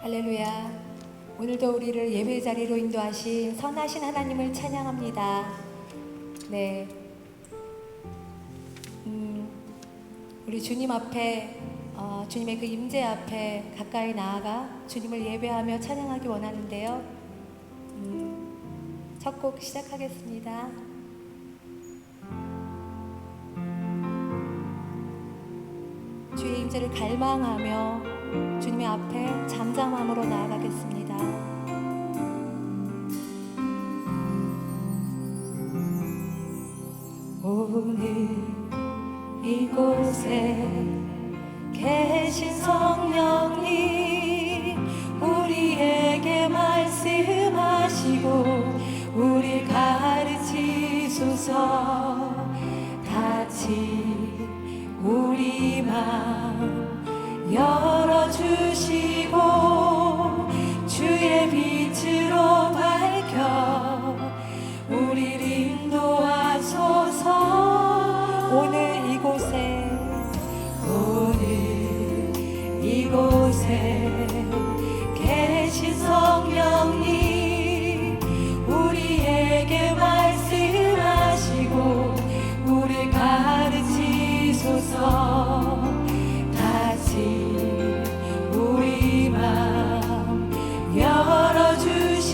할렐루야. 오늘도 우리를 예배 자리로 인도하신 선하신 하나님을 찬양합니다. 네, 우리 주님 앞에 주님의 그 임재 앞에 가까이 나아가 주님을 예배하며 찬양하기 원하는데요. 첫 곡 시작하겠습니다. 주의 임재를 갈망하며 주님의 앞에 잠잠함으로 나아가겠습니다. 오늘 이곳에 계신 성령님, 우리에게 말씀하시고 우리 가르치소서. 같이 우리 마음 열어주시고 주의 빛으로 밝혀 우리를 인도하소서. 오늘 이곳에 계신 성령님, 우리에게 말씀하시고 우리 가르치소서. 우리 마음 열어주시고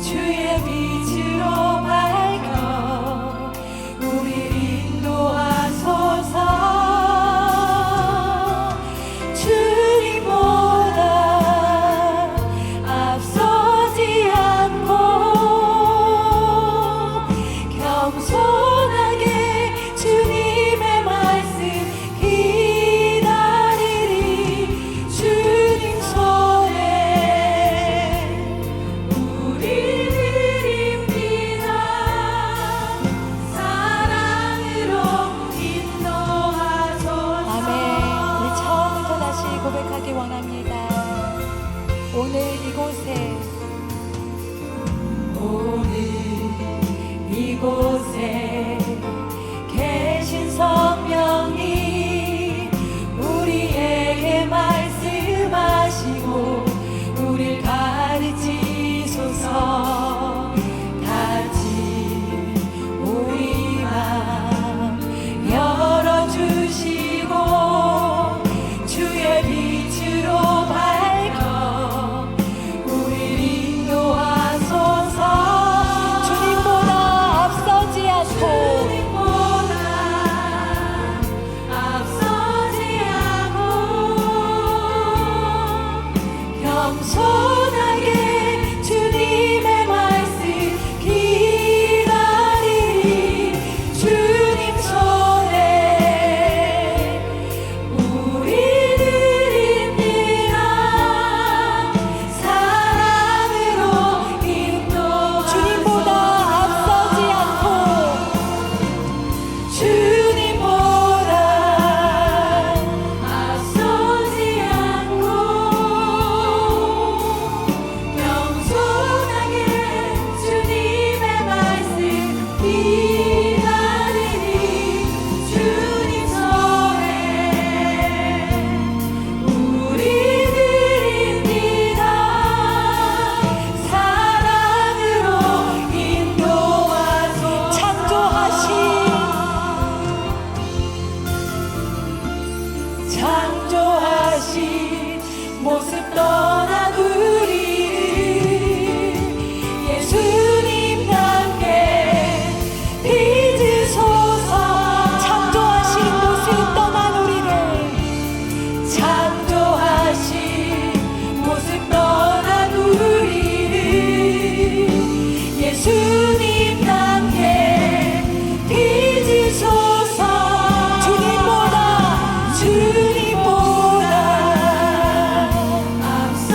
주의 빛으로 밝혀 우리를 인도하소서. 주님보다 앞서지 않고 겸손하게 주님의 말씀 고백하기 원합니다. 오늘 이곳에 계신 성령님, 우리에게 말씀하시고 우릴 가르치소서. 같이 우리 마음 열어주시고 주의 빛으로 밝혀 우리를 인도하소서. 주님보다 앞서지 않고 겸손하게 주님의 말씀 기다리리. 주님 손에 우리를 사랑으로 인도. 주님보다 앞서지 않고 겸손하게 주님의 말씀 기다리리. 주님 손에 우리들입니다. 사랑으로 인도하소서. 창조하신 모습 떠난 우리를 예수님답게 빚으소서. 창조하신 모습 떠난 우리를 예수님답게 빚으소서. 주님보다 앞서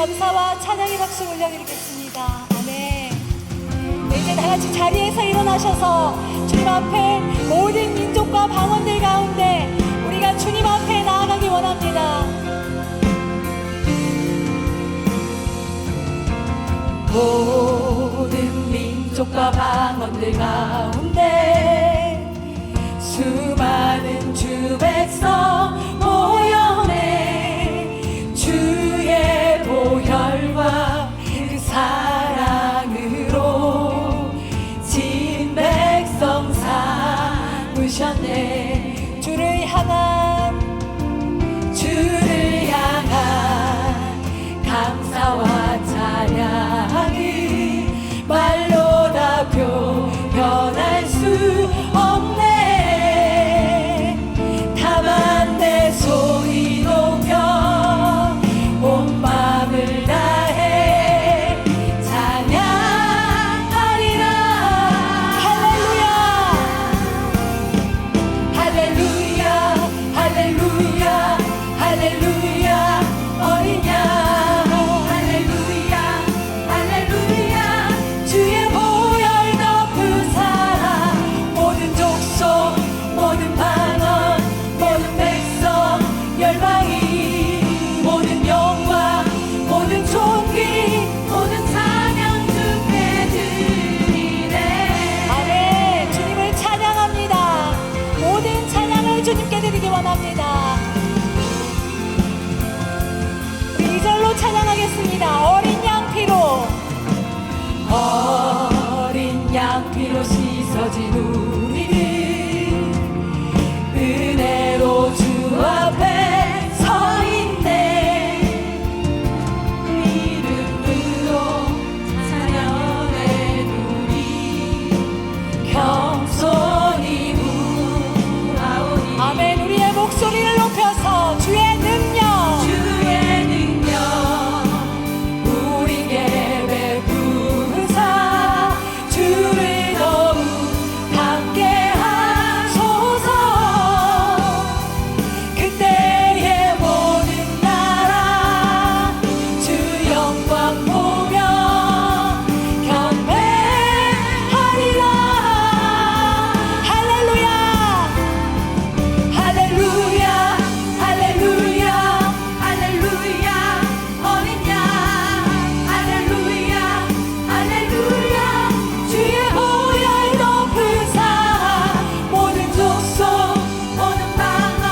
감사와 찬양의 박수 올려드리겠습니다. 아멘. 네, 이제 다 같이 자리에서 일어나셔서 주님 앞에 모든 민족과 방언들 가운데 우리가 주님 앞에 나아가기 원합니다. 모든 민족과 방언들 가운데 수많은 주 백성 모여내 주의 보혈과 그 사랑으로 진 백성 삼으셨네. 주를 향한 감사와 찬양이 말로 다 표현할 수 없네. 다만 내 소리 높여 온 마음을 다해 찬양하리라. 할렐루야 할렐루야 할렐루야 할렐루야. 어린 양 할렐루야 할렐루야. 주의 보혈 덮은 사랑 모든 족속 모든 방언 모든 백성 열방이 모든 영광 모든 존귀 모든 찬양 주께 드리네. 아멘. 주님을 찬양합니다. 모든 찬양을 주님께 드리기 원합니다. 우리 2절로 찬양하겠습니다. 어린 양 피로 어린 양 피로 씻어진 우리는 은혜로 주 앞에 서 있네. 이름으로 찬양해 누리 겸손히 구하오니. 아멘. 우리의 목소리를 높여서 주의 능력 우리에게 베푸사 주를 더욱 함께 하소서. 그때의 모든 나라 주 영광 보며 경배하리라. 할렐루야 할렐루야 할렐루야 할렐루야. 어린 양 할렐루야 할렐루야. 주의 보혈 덮은 사랑 모든 족속 모든 방언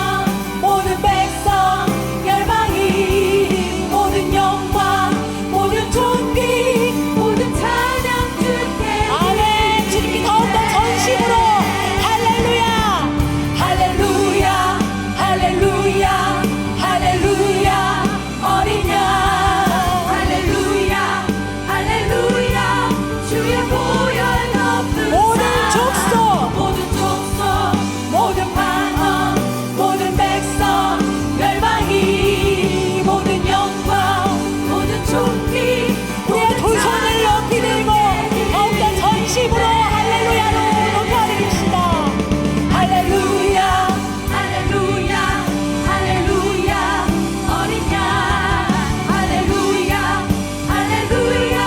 모든 백성 열방이 모든 영광 모든 존귀 모든 찬양 주께. 아멘. 주님께 더욱더 전심으로 할렐루야 할렐루야 할렐루야 할렐루야. 어린 양 할렐루야 할렐루야. 주의 보혈 덮은 모든 족속 모든 방언 모든 백성 열방이 모든 영광 모든 존귀 우리의 두 손을 높이 들고 더욱더 전심으로 할렐루야로 높여드립시다. 할렐루야 할렐루야 할렐루야. 어린 양 할렐루야 할렐루야.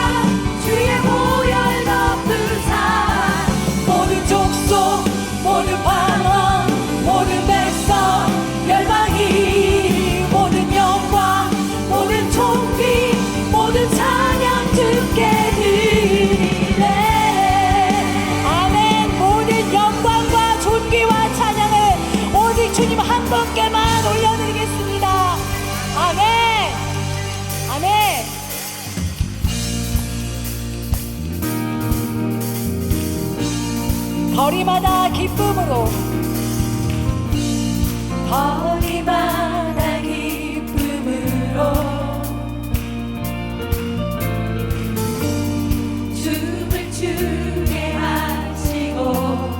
주의 보혈 덮은 사랑 모든 족속 모든 방언 모든 백성 열방이 모든 영광 모든 존귀 모든 찬양 주께 드리네. 아멘. 모든 영광과 존귀와 찬양을 오직 주님 한 분께만 올려드리겠습니다. 아멘 아멘. 거리마다 기쁨으로 거리마다 기쁨으로 춤을 추게 하시고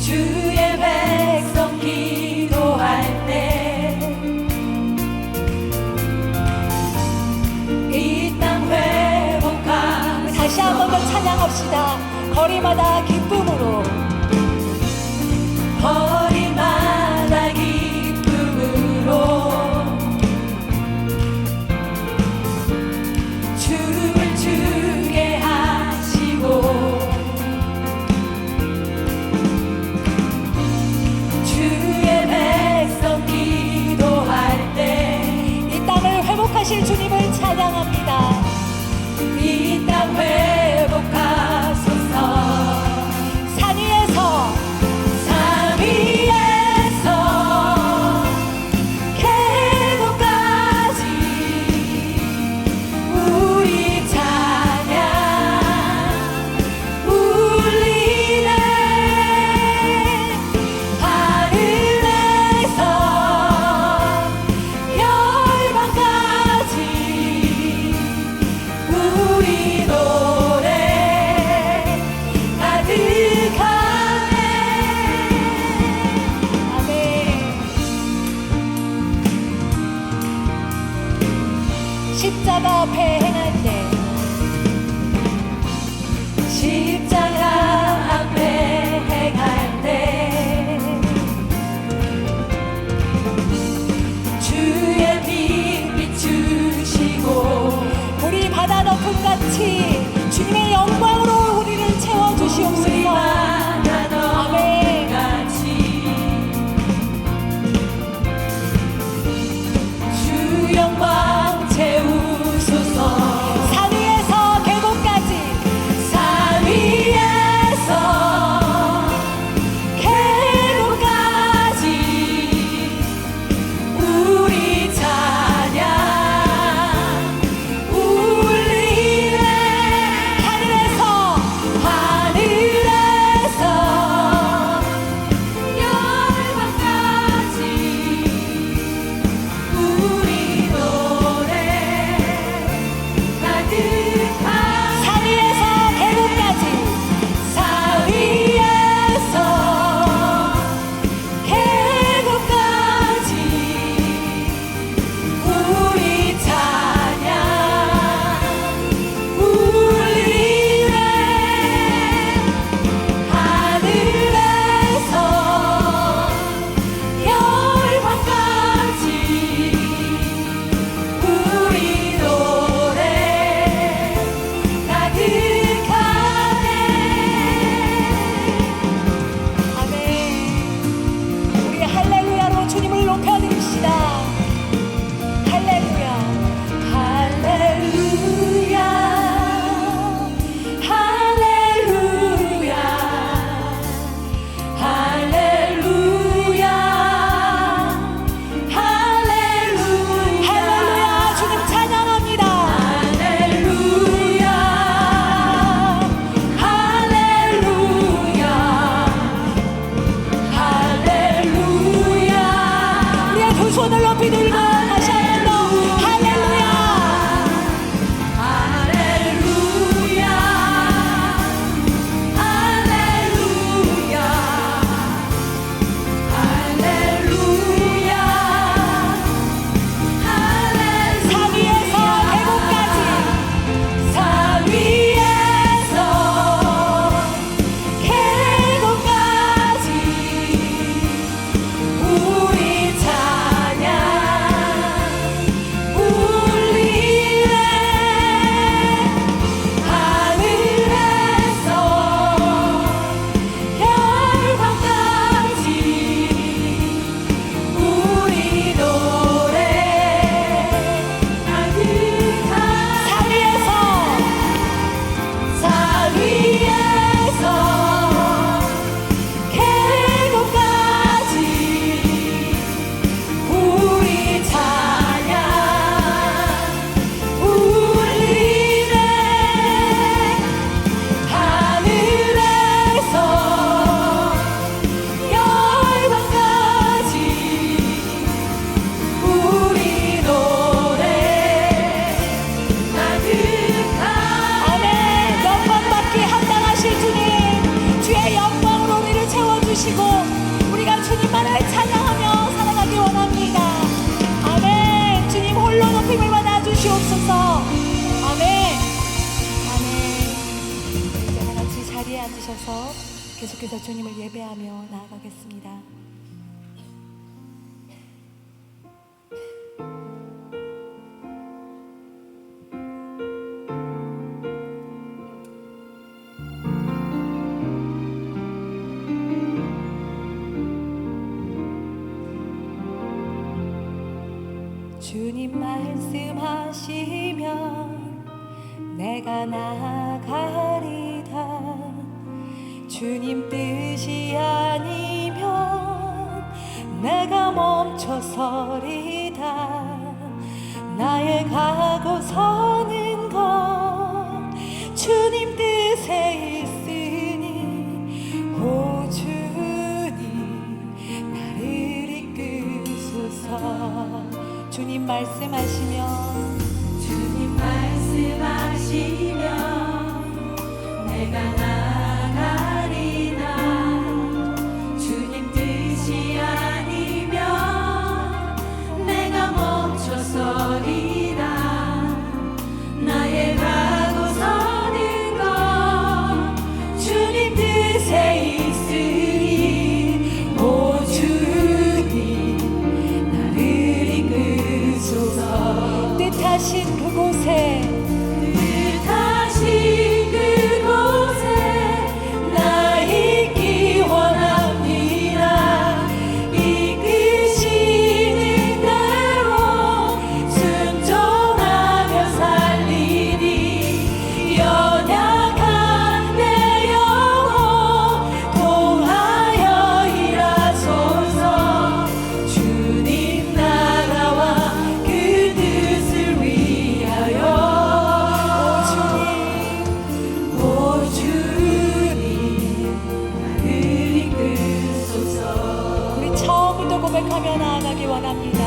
주의 백성 기도할 때 이 땅 회복하. 다시 한 번 더 찬양합시다. 거리마다 기쁨으로 거리마다 기쁨으로 주님만을 찬양하며 살아가기 원합니다. 아멘. 주님 홀로 높임을 받아 주시옵소서. 아멘. 아멘. 이제 다 같이 자리에 앉으셔서 계속해서 주님을 예배하며 나아가겠습니다. 주님 말씀하시면 내가 나아가리다. 주님 뜻이 아니면 내가 멈춰서리다. 나의 가고 서는 것 주님 뜻에 있으니 오 주님 나를 이끄소서. 주님 말씀하시면 내가 나가리다. 주님 뜻이 아니면 내가 멈춰서리다. 나의 가고 서는 것 주님 뜻에 있으니 오 주님 나를 이끄소서. 뜻하신 그곳에 나 있기 원합니다. 이끄시는 대로 순종하며 살리니 연약한 내 영혼 통하여 일하소서. 주님 나라와 그 뜻을 위하여 오 주님 나를 이끄소서. 우리 처음부터 고백하며 나아가기 원합니다.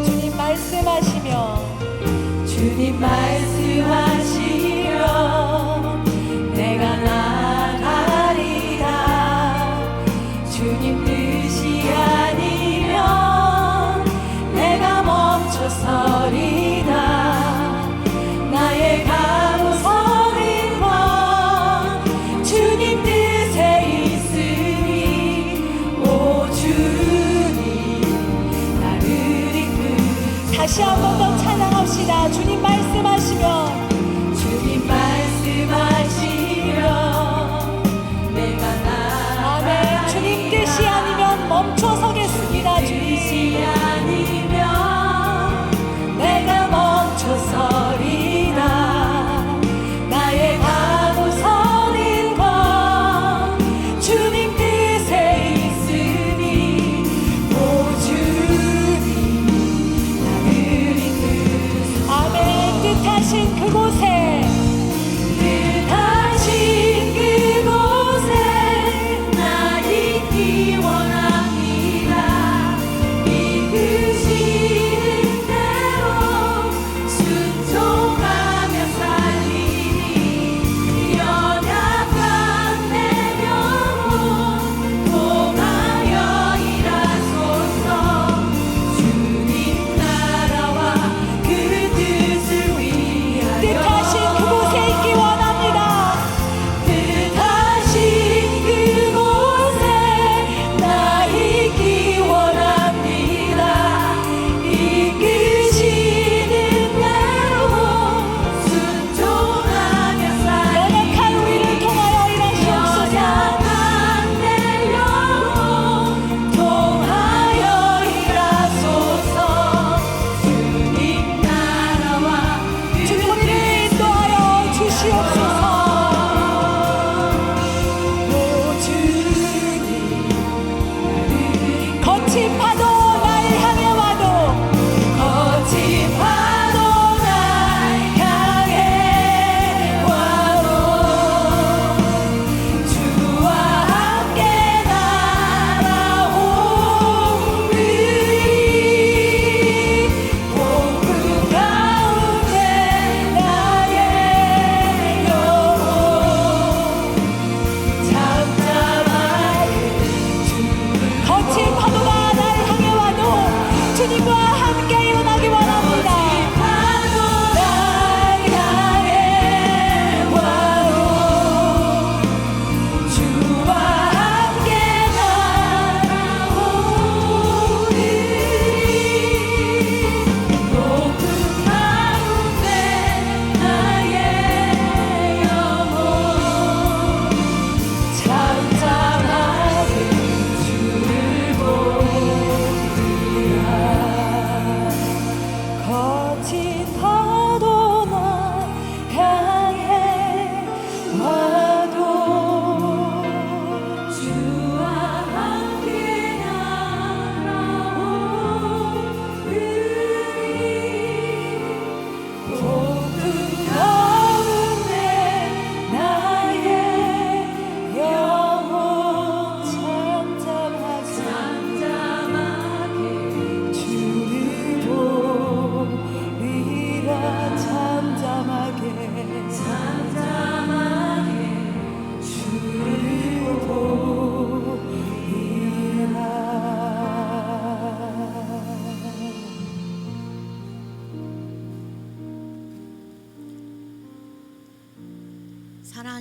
주님 말씀하시며 주님 말씀하시면 내가 나가리다. 주님 뜻이 아니면 내가 멈춰서리다. 나의 가고 서는 것 주님 뜻에 있으니 오 주님 나를 이끄소서. 다시 한 번 더 찬양합시다. 주님 말씀하시면 주님 말씀하시면 내가 아멘. 주님 뜻이 아니면 멈춰 서겠습니다. 뜻이 주님 아니면 내가 멈춰서리다. 나의 가고 서는 것 주님 뜻에 있으니 오 주님 나를 이끄소서. 아멘. 뜻하신 그곳에 뜻하신 그곳에 나 있기 원합니다.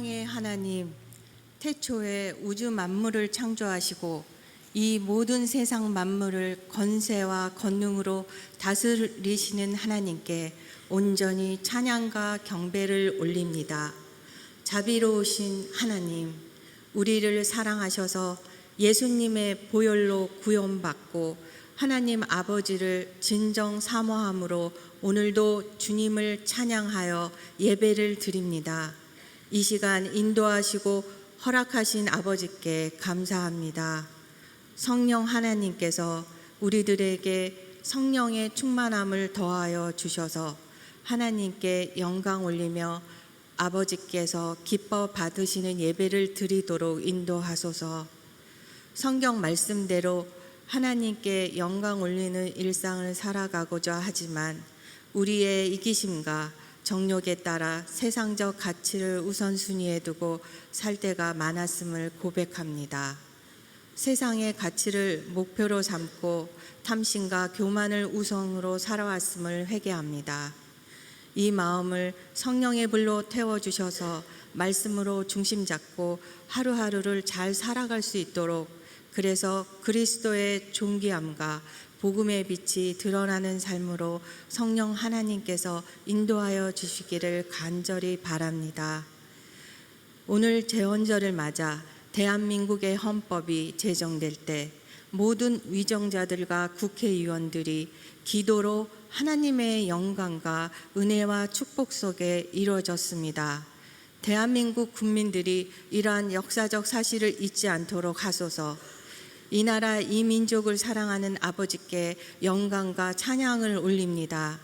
사랑의 하나님, 태초에 우주 만물을 창조하시고 이 모든 세상 만물을 권세와 권능으로 다스리시는 하나님께 온전히 찬양과 경배를 올립니다. 자비로우신 하나님, 우리를 사랑하셔서 예수님의 보혈로 구원받고 하나님 아버지를 진정 사모함으로 오늘도 주님을 찬양하여 예배를 드립니다. 이 시간 인도하시고 허락하신 아버지께 감사합니다. 성령 하나님께서 우리들에게 성령의 충만함을 더하여 주셔서 하나님께 영광 올리며 아버지께서 기뻐 받으시는 예배를 드리도록 인도하소서. 성경 말씀대로 하나님께 영광 올리는 일상을 살아가고자 하지만 우리의 이기심과 정욕에 따라 세상적 가치를 우선순위에 두고 살 때가 많았음을 고백합니다. 세상의 가치를 목표로 삼고 탐심과 교만을 우선으로 살아왔음을 회개합니다. 이 마음을 성령의 불로 태워주셔서 말씀으로 중심 잡고 하루하루를 잘 살아갈 수 있도록, 그래서 그리스도의 존귀함과 복음의 빛이 드러나는 삶으로 성령 하나님께서 인도하여 주시기를 간절히 바랍니다. 오늘 제헌절을 맞아 대한민국의 헌법이 제정될 때 모든 위정자들과 국회의원들이 기도로 하나님의 영광과 은혜와 축복 속에 이루어졌습니다. 대한민국 국민들이 이러한 역사적 사실을 잊지 않도록 하소서. 이 나라 이 민족을 사랑하는 아버지께 영광과 찬양을 올립니다.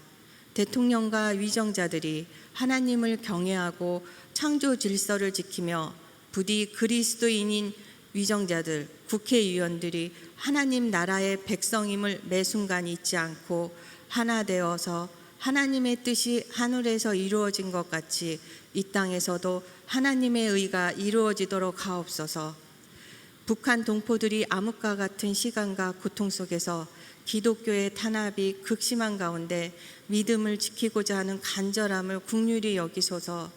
대통령과 위정자들이 하나님을 경외하고 창조 질서를 지키며 부디 그리스도인인 위정자들, 국회의원들이 하나님 나라의 백성임을 매 순간 잊지 않고 하나 되어서 하나님의 뜻이 하늘에서 이루어진 것 같이 이 땅에서도 하나님의 의가 이루어지도록 하옵소서. 북한 동포들이 암흑과 같은 시간과 고통 속에서 기독교의 탄압이 극심한 가운데 믿음을 지키고자 하는 간절함을 긍휼히 여기소서.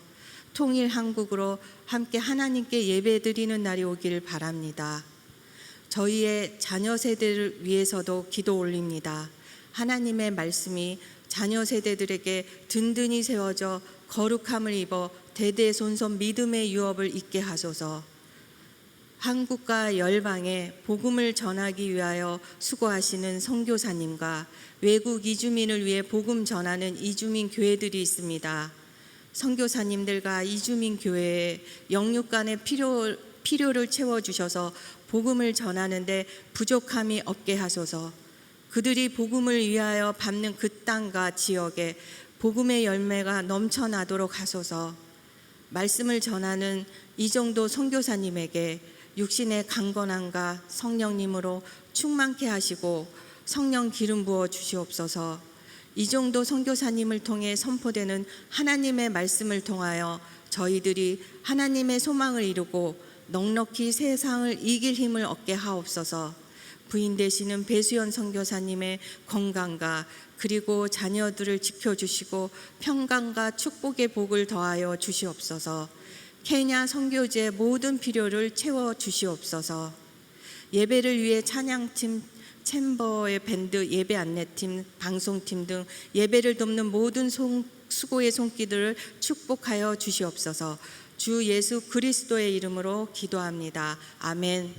통일 한국으로 함께 하나님께 예배드리는 날이 오길 바랍니다. 저희의 자녀 세대를 위해서도 기도 올립니다. 하나님의 말씀이 자녀 세대들에게 든든히 세워져 거룩함을 입어 대대손손 믿음의 유업을 잇게 하소서. 한국과 열방에 복음을 전하기 위하여 수고하시는 선교사님과 외국 이주민을 위해 복음 전하는 이주민 교회들이 있습니다. 선교사님들과 이주민 교회에 영육간의 필요를 채워주셔서 복음을 전하는데 부족함이 없게 하소서. 그들이 복음을 위하여 밟는 그 땅과 지역에 복음의 열매가 넘쳐나도록 하소서. 말씀을 전하는 이정도 선교사님에게 육신의 강건함과 성령님으로 충만케 하시고 성령 기름 부어 주시옵소서. 이정도 선교사님을 통해 선포되는 하나님의 말씀을 통하여 저희들이 하나님의 소망을 이루고 넉넉히 세상을 이길 힘을 얻게 하옵소서. 부인 되시는 배수연 선교사님의 건강과 그리고 자녀들을 지켜주시고 평강과 축복의 복을 더하여 주시옵소서. 케냐 선교지의 모든 필요를 채워 주시옵소서. 예배를 위해 찬양팀, 챔버의 밴드, 예배 안내팀, 방송팀 등 예배를 돕는 모든 수고의 손길들을 축복하여 주시옵소서. 주 예수 그리스도의 이름으로 기도합니다. 아멘.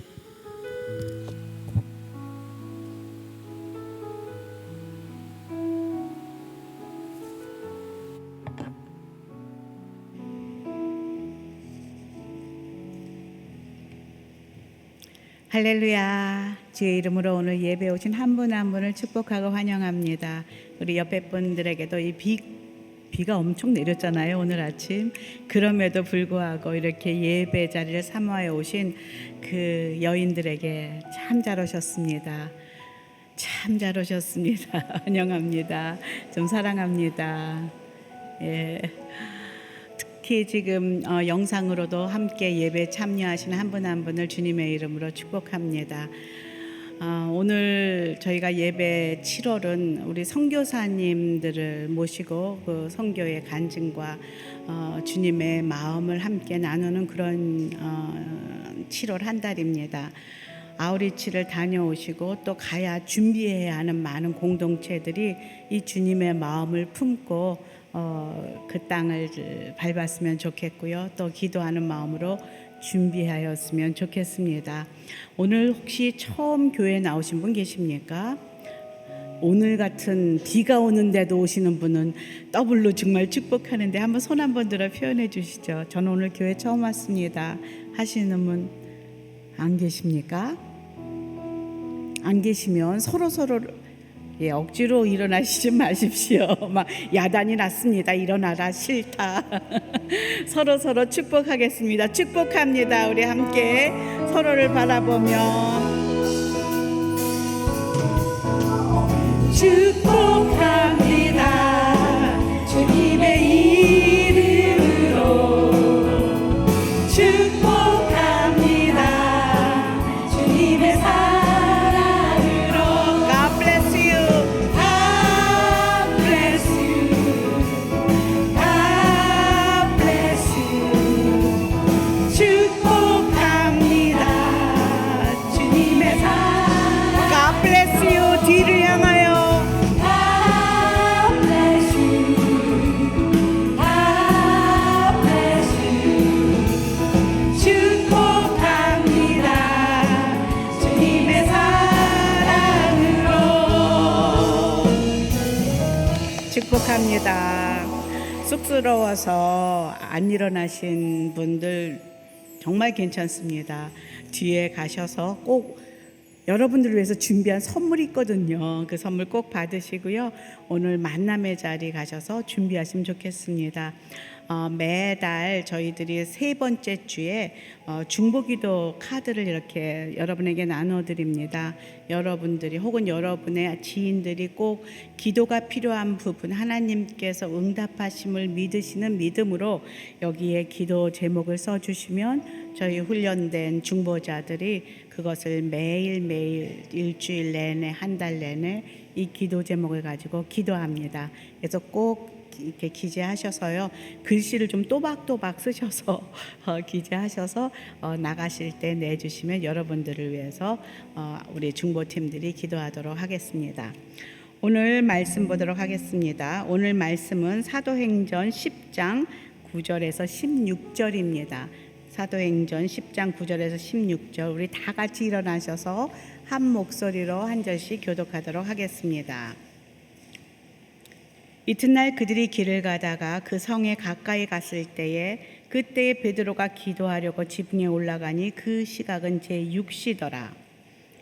할렐루야. 주의 이름으로 오늘 예배 오신 한 분 한 분을 축복하고 환영합니다. 우리 옆에 분들에게도 이 비가 엄청 내렸잖아요, 오늘 아침. 그럼에도 불구하고 이렇게 예배 자리를 사모하여 오신 그 여인들에게 참 잘 오셨습니다. 참 잘 오셨습니다. 환영합니다. 좀 사랑합니다. 예. 특히 지금 영상으로도 함께 예배 참여하시는 한 분 한 분을 주님의 이름으로 축복합니다. 오늘 저희가 예배 7월은 우리 선교사님들을 모시고 그 선교의 간증과 주님의 마음을 함께 나누는 그런 7월 한 달입니다. 아우리치를 다녀오시고 또 가야 준비해야 하는 많은 공동체들이 이 주님의 마음을 품고 그 땅을 밟았으면 좋겠고요. 또 기도하는 마음으로 준비하였으면 좋겠습니다. 오늘 혹시 처음 교회 나오신 분 계십니까? 오늘 같은 비가 오는데도 오시는 분은 더블로 정말 축복하는데 한번 손 한번 들어 표현해 주시죠. 저는 오늘 교회 처음 왔습니다 하시는 분 안 계십니까? 안 계시면 서로 억지로 일어나시지 마십시오. 막 야단이 났습니다. 일어나라 싫다. 서로 축복하겠습니다. 축복합니다. 우리 함께 서로를 바라보며 축복합니다. 주님의 이름으로 축복합니다. 주님의 사랑으로 God bless you. God bless you. God bless you. 축복합니다. 주님의 사랑 God bless you. 뒤를 향하여 God bless you. God bless you. 축복합니다. 주님의 사랑으로 축복합니다. 쑥스러워서 안 일어나신 분들 정말 괜찮습니다. 뒤에 가셔서 꼭 여러분들을 위해서 준비한 선물이 있거든요. 그 선물 꼭 받으시고요. 오늘 만남의 자리 가셔서 준비하시면 좋겠습니다. 매달 저희들이 세 번째 주에 중보기도 카드를 이렇게 여러분에게 나눠드립니다. 여러분들이 혹은 여러분의 지인들이 꼭 기도가 필요한 부분 하나님께서 응답하심을 믿으시는 믿음으로 여기에 기도 제목을 써주시면 저희 훈련된 중보자들이 그것을 매일매일 일주일 내내 한 달 내내 이 기도 제목을 가지고 기도합니다. 그래서 꼭 이렇게 기재하셔서요. 글씨를 좀 또박또박 쓰셔서 기재하셔서 나가실 때 내주시면 여러분들을 위해서 우리 중보팀들이 기도하도록 하겠습니다. 오늘 말씀 보도록 하겠습니다. 오늘 말씀은 사도행전 10장 9절에서 16절입니다. 사도행전 10장 9절에서 16절 우리 다 같이 일어나셔서 한 목소리로 한 절씩 교독하도록 하겠습니다. 이튿날 그들이 길을 가다가 그 성에 가까이 갔을 때에 그때에 베드로가 기도하려고 지붕에 올라가니 그 시각은 제6시더라.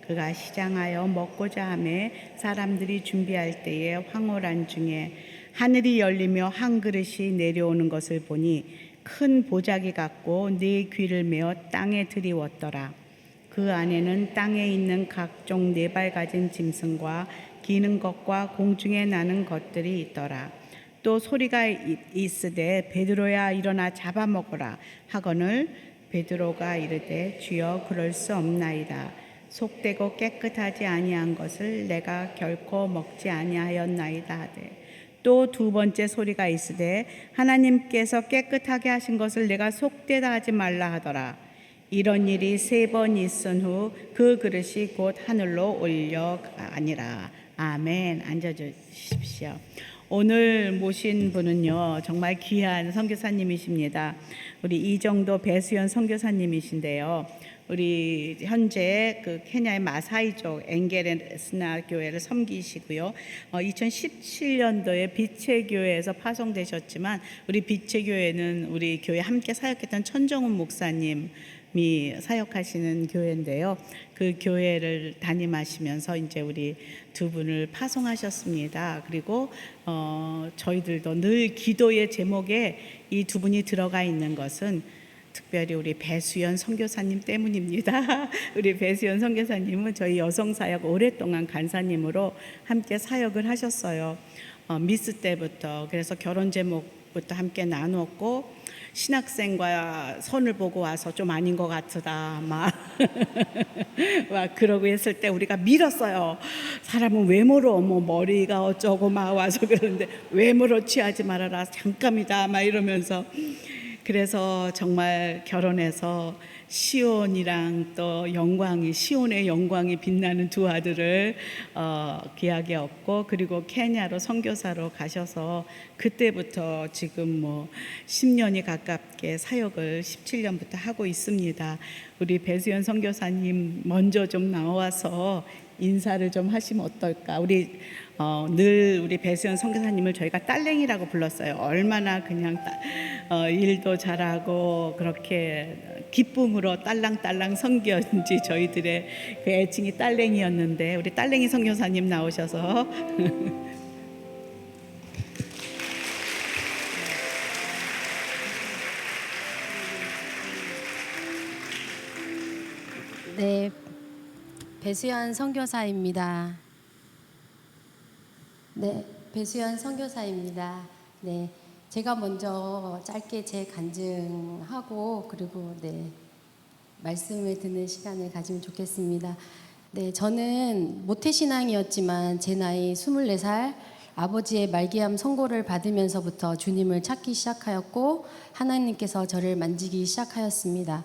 그가 시장하여 먹고자 하매 사람들이 준비할 때에 황홀한 중에 하늘이 열리며 한 그릇이 내려오는 것을 보니 큰 보자기 같고 네 귀를 메어 땅에 들이웠더라. 그 안에는 땅에 있는 각종 네 발 가진 짐승과 기는 것과 공중에 나는 것들이 있더라. 또 소리가 있으되 베드로야 일어나 잡아먹으라 하거늘 베드로가 이르되 주여 그럴 수 없나이다. 속되고 깨끗하지 아니한 것을 내가 결코 먹지 아니하였나이다 하되 또 두 번째 소리가 있으되 하나님께서 깨끗하게 하신 것을 내가 속되다 하지 말라 하더라. 이런 일이 3번 있은 후 그 그릇이 곧 하늘로 올려가니라. 아멘. 앉아주십시오. 오늘 모신 분은요 정말 귀한 선교사님이십니다. 우리 이정도 배수연 선교사님이신데요. 우리 현재 그 케냐의 마사이족 엥게레스나 교회를 섬기시고요. 2017년도에 빛의 교회에서 파송되셨지만 우리 빛의 교회는 우리 교회 함께 사역했던 천정훈 목사님이 사역하시는 교회인데요. 그 교회를 담임하시면서 이제 우리 두 분을 파송하셨습니다. 그리고 저희들도 늘 기도의 제목에 이 두 분이 들어가 있는 것은 특별히 우리 배수연 선교사님 때문입니다. 우리 배수연 선교사님은 저희 여성사역 오랫동안 간사님으로 함께 사역을 하셨어요. 미스 때부터. 그래서 결혼 제목부터 함께 나누었고 신학생과 선을 보고 와서 좀 아닌 것 같다 막, 막 그러고 했을 때 우리가 밀었어요. 사람은 외모로 뭐 머리가 어쩌고 막 와서 그러는데 외모로 취하지 말아라 잠깐이다 막 이러면서, 그래서 정말 결혼해서 시온이랑 또 영광이, 시온의 영광이 빛나는 두 아들을 귀하게 얻고, 그리고 케냐로 선교사로 가셔서 그때부터 지금 뭐 10년이 가깝게 사역을 17년부터 하고 있습니다. 우리 배수연 선교사님 먼저 좀 나와서 인사를 좀 하시면 어떨까. 우리 늘 우리 배수연 선교사님을 저희가 딸랭이라고 불렀어요. 얼마나 그냥 일도 잘하고 그렇게 기쁨으로 딸랑딸랑 섬겼는지 저희들의 그 애칭이 딸랭이였는데, 우리 딸랭이 선교사님 나오셔서 네, 배수연 선교사입니다. 네, 배수연 선교사입니다. 네, 제가 먼저 짧게 제 간증하고 그리고 말씀을 듣는 시간을 가지면 좋겠습니다. 네, 저는 모태신앙이었지만 제 나이 24살 아버지의 말기암 선고를 받으면서부터 주님을 찾기 시작하였고 하나님께서 저를 만지기 시작하였습니다.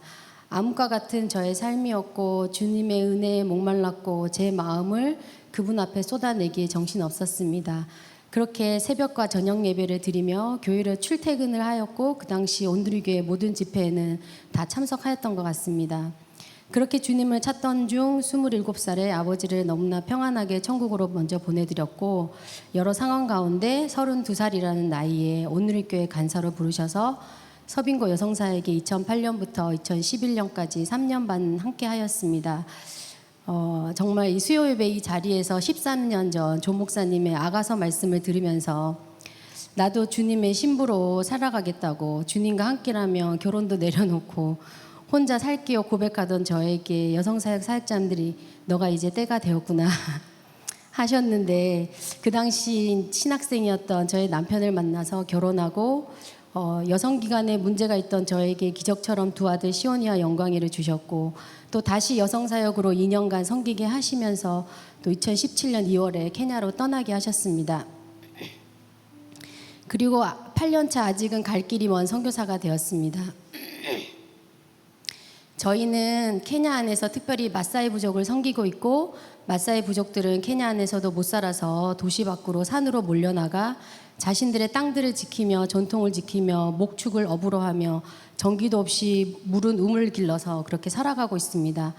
암과 같은 저의 삶이었고 주님의 은혜에 목말랐고 제 마음을 그분 앞에 쏟아내기에 정신없었습니다. 그렇게 새벽과 저녁 예배를 드리며 교회로 출퇴근을 하였고 그 당시 온누리교회 모든 집회에는 다 참석하였던 것 같습니다. 그렇게 주님을 찾던 중 27살에 아버지를 너무나 평안하게 천국으로 먼저 보내드렸고, 여러 상황 가운데 32살이라는 나이에 온누리교회 간사로 부르셔서 서빙고 여성사에게 2008년부터 2011년까지 3년 반 함께 하였습니다. 정말 이 수요예배 이 자리에서 13년 전 조 목사님의 아가서 말씀을 들으면서 나도 주님의 신부로 살아가겠다고, 주님과 함께라면 결혼도 내려놓고 혼자 살게요 고백하던 저에게 여성사역 사역자님들이 너가 이제 때가 되었구나 하셨는데, 그 당시 신학생이었던 저의 남편을 만나서 결혼하고 여성기관에 문제가 있던 저에게 기적처럼 두 아들 시온이와 영광이를 주셨고, 또 다시 여성사역으로 2년간 섬기게 하시면서 또 2017년 2월에 케냐로 떠나게 하셨습니다. 그리고 8년차 아직은 갈 길이 먼 선교사가 되었습니다. 저희는 케냐 안에서 특별히 마사이 부족을 섬기고 있고, 마사이 부족들은 케냐 안에서도 못 살아서 도시 밖으로 산으로 몰려나가 자신들의 땅들을 지키며 전통을 지키며 목축을 업으로 하며 전기도 없이 물은 우물 길러서 그렇게 살아가고 있습니다.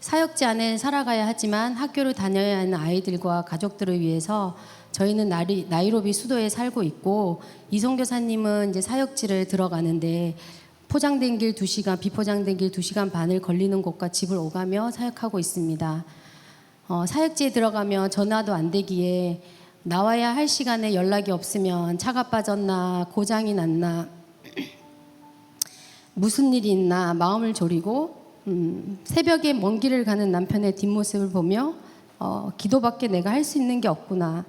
사역지 안에 살아가야 하지만 학교를 다녀야 하는 아이들과 가족들을 위해서 저희는 나이로비 수도에 살고 있고, 이성교사님은 이제 사역지를 들어가는데 포장된 길 2시간, 비포장된 길 2시간 반을 걸리는 곳과 집을 오가며 사역하고 있습니다. 사역지에 들어가면 전화도 안 되기에 나와야 할 시간에 연락이 없으면 차가 빠졌나 고장이 났나 무슨 일이 있나 마음을 졸이고, 새벽에 먼 길을 가는 남편의 뒷모습을 보며 기도밖에 내가 할 수 있는 게 없구나,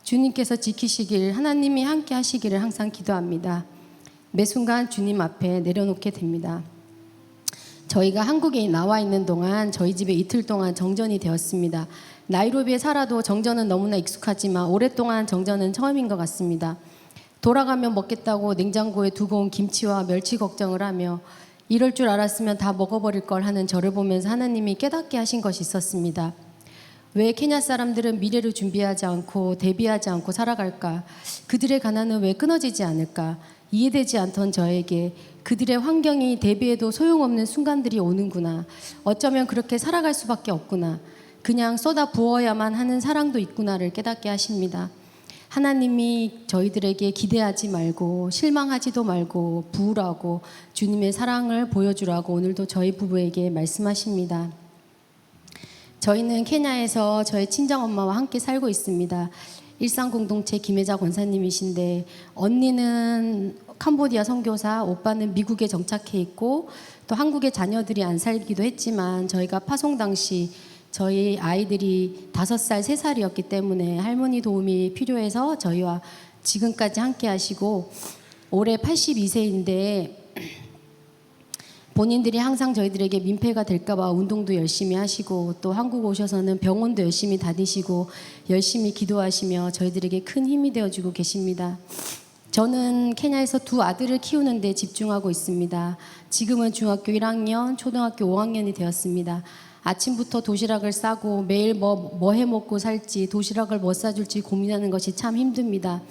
주님께서 지키시길, 하나님이 함께 하시기를 항상 기도합니다. 매 순간 주님 앞에 내려놓게 됩니다. 저희가 한국에 나와 있는 동안 저희 집에 이틀 동안 정전이 되었습니다. 나이로비에 살아도 정전은 너무나 익숙하지만 오랫동안 정전은 처음인 것 같습니다. 돌아가면 먹겠다고 냉장고에 두고 온 김치와 멸치 걱정을 하며 이럴 줄 알았으면 다 먹어버릴 걸 하는 저를 보면서 하나님이 깨닫게 하신 것이 있었습니다. 왜 케냐 사람들은 미래를 준비하지 않고 대비하지 않고 살아갈까? 그들의 가난은 왜 끊어지지 않을까? 이해되지 않던 저에게 그들의 환경이 대비해도 소용없는 순간들이 오는구나. 어쩌면 그렇게 살아갈 수밖에 없구나. 그냥 쏟아 부어야만 하는 사랑도 있구나를 깨닫게 하십니다. 하나님이 저희들에게 기대하지 말고 실망하지도 말고 부으라고 주님의 사랑을 보여주라고 오늘도 저희 부부에게 말씀하십니다. 저희는 케냐에서 저의 친정엄마와 함께 살고 있습니다. 일상공동체 김혜자 권사님이신데, 언니는 캄보디아 선교사, 오빠는 미국에 정착해 있고 또 한국에 자녀들이 안 살기도 했지만 저희가 파송 당시 저희 아이들이 5살, 3살이었기 때문에 할머니 도움이 필요해서 저희와 지금까지 함께 하시고, 올해 82세인데 본인들이 항상 저희들에게 민폐가 될까봐 운동도 열심히 하시고 또 한국 오셔서는 병원도 열심히 다니시고 열심히 기도하시며 저희들에게 큰 힘이 되어주고 계십니다. 저는 케냐에서 두 아들을 키우는 데 집중하고 있습니다. 지금은 중학교 1학년, 초등학교 5학년이 되었습니다. 아침부터 도시락을 싸고 매일 뭐 해 먹고 살지 도시락을 뭐 싸줄지 고민하는 것이 참 힘듭니다.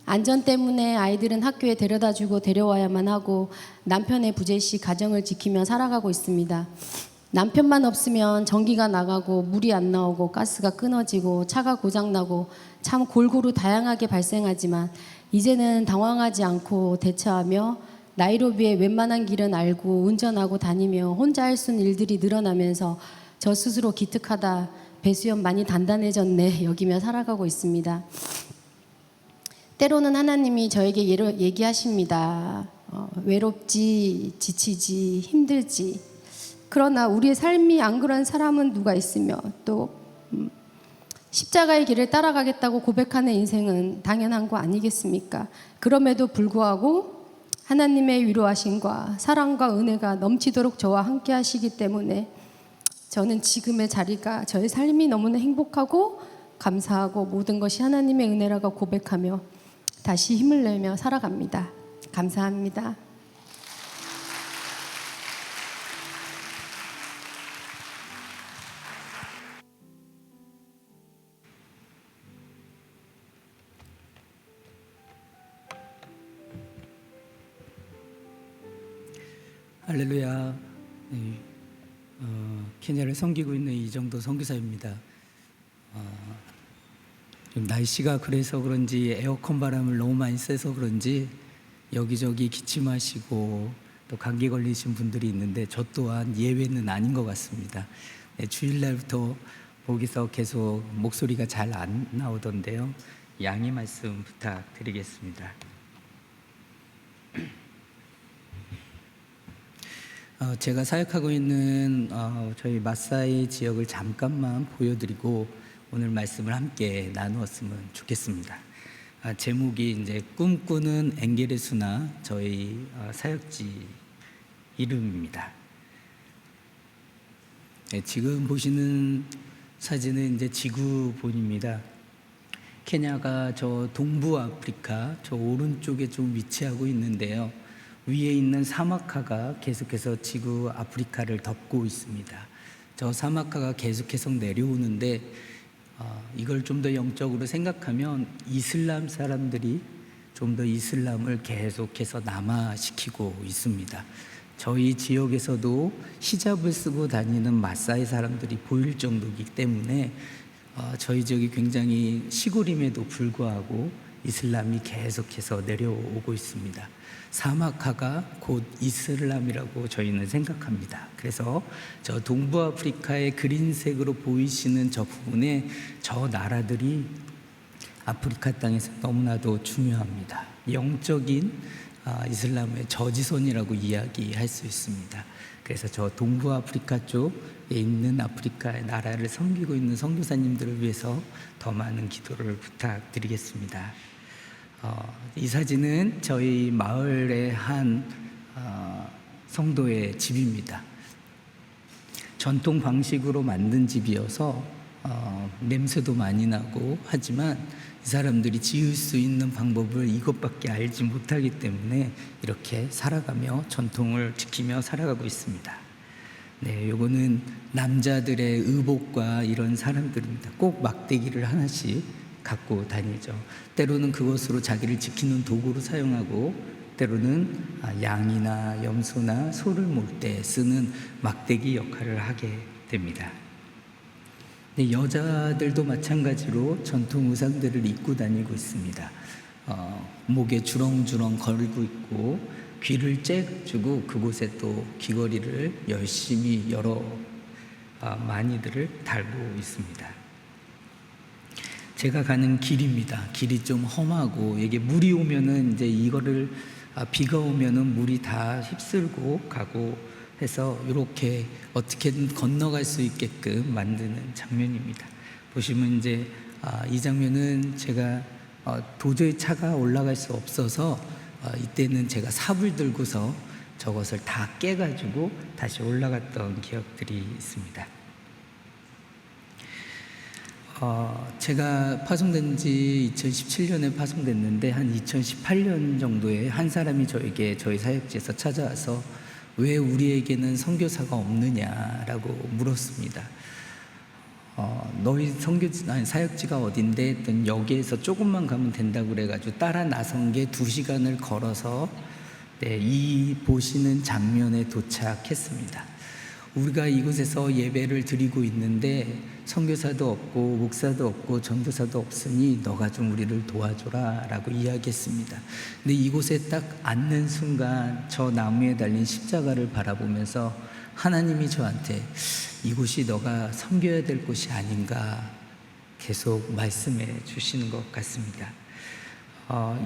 안전 때문에 아이들은 학교에 데려다주고 데려와야만 하고 남편의 부재시 가정을 지키며 살아가고 있습니다. 남편만 없으면 전기가 나가고 물이 안 나오고 가스가 끊어지고 차가 고장나고 참 골고루 다양하게 발생하지만 이제는 당황하지 않고 대처하며 나이로비의 웬만한 길은 알고 운전하고 다니며 혼자 할 수 있는 일들이 늘어나면서 저 스스로 기특하다, 배수연 많이 단단해졌네 여기며 살아가고 있습니다. 때로는 하나님이 저에게 얘기하십니다. 외롭지, 지치지, 힘들지. 그러나 우리의 삶이 안 그런 사람은 누가 있으며 또 십자가의 길을 따라가겠다고 고백하는 인생은 당연한 거 아니겠습니까? 그럼에도 불구하고 하나님의 위로하심과 사랑과 은혜가 넘치도록 저와 함께 하시기 때문에 저는 지금의 자리가 저의 삶이 너무나 행복하고 감사하고 모든 것이 하나님의 은혜라고 고백하며 다시 힘을 내며 살아갑니다. 감사합니다. 할렐루야. 케냐를 섬기고 있는 이정도 선교사입니다. 좀 날씨가 그래서 그런지 에어컨 바람을 너무 많이 쐬서 그런지 여기저기 기침하시고 또 감기 걸리신 분들이 있는데 저 또한 예외는 아닌 것 같습니다. 네, 주일날부터 거기서 계속 목소리가 잘 안 나오던데요. 양해 말씀 부탁드리겠습니다. 제가 사역하고 있는 저희 마사이 지역을 잠깐만 보여드리고 오늘 말씀을 함께 나누었으면 좋겠습니다. 제목이 이제 꿈꾸는 엥게레수나 저희 사역지 이름입니다. 네, 지금 보시는 사진은 이제 지구본입니다. 케냐가 저 동부 아프리카 저 오른쪽에 좀 위치하고 있는데요. 위에 있는 사막화가 계속해서 지구 아프리카를 덮고 있습니다. 저 사막화가 계속해서 내려오는데 이걸 좀 더 영적으로 생각하면 이슬람 사람들이 좀 더 이슬람을 계속해서 남아시키고 있습니다. 저희 지역에서도 히잡을 쓰고 다니는 마사이 사람들이 보일 정도이기 때문에 저희 지역이 굉장히 시골임에도 불구하고 이슬람이 계속해서 내려오고 있습니다. 사막화가 곧 이슬람이라고 저희는 생각합니다. 그래서 저 동부 아프리카의 그린색으로 보이시는 저 부분에 저 나라들이 아프리카 땅에서 너무나도 중요합니다. 영적인 이슬람의 저지선이라고 이야기할 수 있습니다. 그래서 저 동부 아프리카 쪽에 있는 아프리카의 나라를 섬기고 있는 선교사님들을 위해서 더 많은 기도를 부탁드리겠습니다. 이 사진은 저희 마을의 한 성도의 집입니다. 전통 방식으로 만든 집이어서 냄새도 많이 나고 하지만 이 사람들이 지을 수 있는 방법을 이것밖에 알지 못하기 때문에 이렇게 살아가며 전통을 지키며 살아가고 있습니다. 네, 요거는 남자들의 의복과 이런 사람들입니다. 꼭 막대기를 하나씩 갖고 다니죠. 때로는 그것으로 자기를 지키는 도구로 사용하고 때로는 양이나 염소나 소를 몰 때 쓰는 막대기 역할을 하게 됩니다. 네, 여자들도 마찬가지로 전통 의상들을 입고 다니고 있습니다. 목에 주렁주렁 걸고 있고 귀를 째주고 그곳에 또 귀걸이를 열심히 여러 많이들을 달고 있습니다. 제가 가는 길입니다. 길이 좀 험하고 이게 물이 오면은 이제 이거를 비가 오면은 물이 다 휩쓸고 가고 해서 이렇게 어떻게든 건너갈 수 있게끔 만드는 장면입니다. 보시면 이제 이 장면은 제가 도저히 차가 올라갈 수 없어서 이때는 제가 삽을 들고서 저것을 다 깨가지고 다시 올라갔던 기억들이 있습니다. 제가 파송된 지 2017년에 파송됐는데 한 2018년 정도에 한 사람이 저에게 저희 사역지에서 찾아와서 왜 우리에게는 선교사가 없느냐라고 물었습니다. 너희 사역지가 어딘데 했더니 여기에서 조금만 가면 된다고 그래가지고 따라 나선 게 2시간을 걸어서 이 보시는 장면에 도착했습니다. 우리가 이곳에서 예배를 드리고 있는데 선교사도 없고 목사도 없고 전도사도 없으니 너가 좀 우리를 도와줘라 라고 이야기했습니다. 근데 이곳에 딱 앉는 순간 저 나무에 달린 십자가를 바라보면서 하나님이 저한테 이곳이 너가 섬겨야 될 곳이 아닌가 계속 말씀해 주시는 것 같습니다.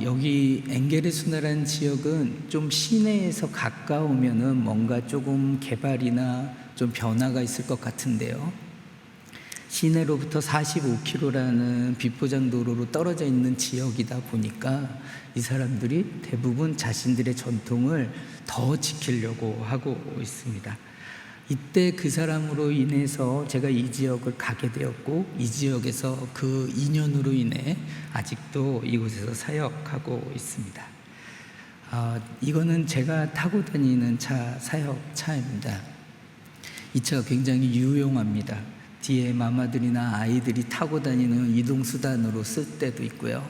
여기 엥게레수나라는 지역은 좀 시내에서 가까우면은 뭔가 조금 개발이나 좀 변화가 있을 것 같은데요. 시내로부터 45km라는 비포장도로로 떨어져 있는 지역이다 보니까 이 사람들이 대부분 자신들의 전통을 더 지키려고 하고 있습니다. 이때 그 사람으로 인해서 제가 이 지역을 가게 되었고 이 지역에서 그 인연으로 인해 아직도 이곳에서 사역하고 있습니다. 이거는 제가 타고 다니는 사역차입니다. 이 차가 굉장히 유용합니다. 뒤에 마마들이나 아이들이 타고 다니는 이동수단으로 쓸 때도 있고요.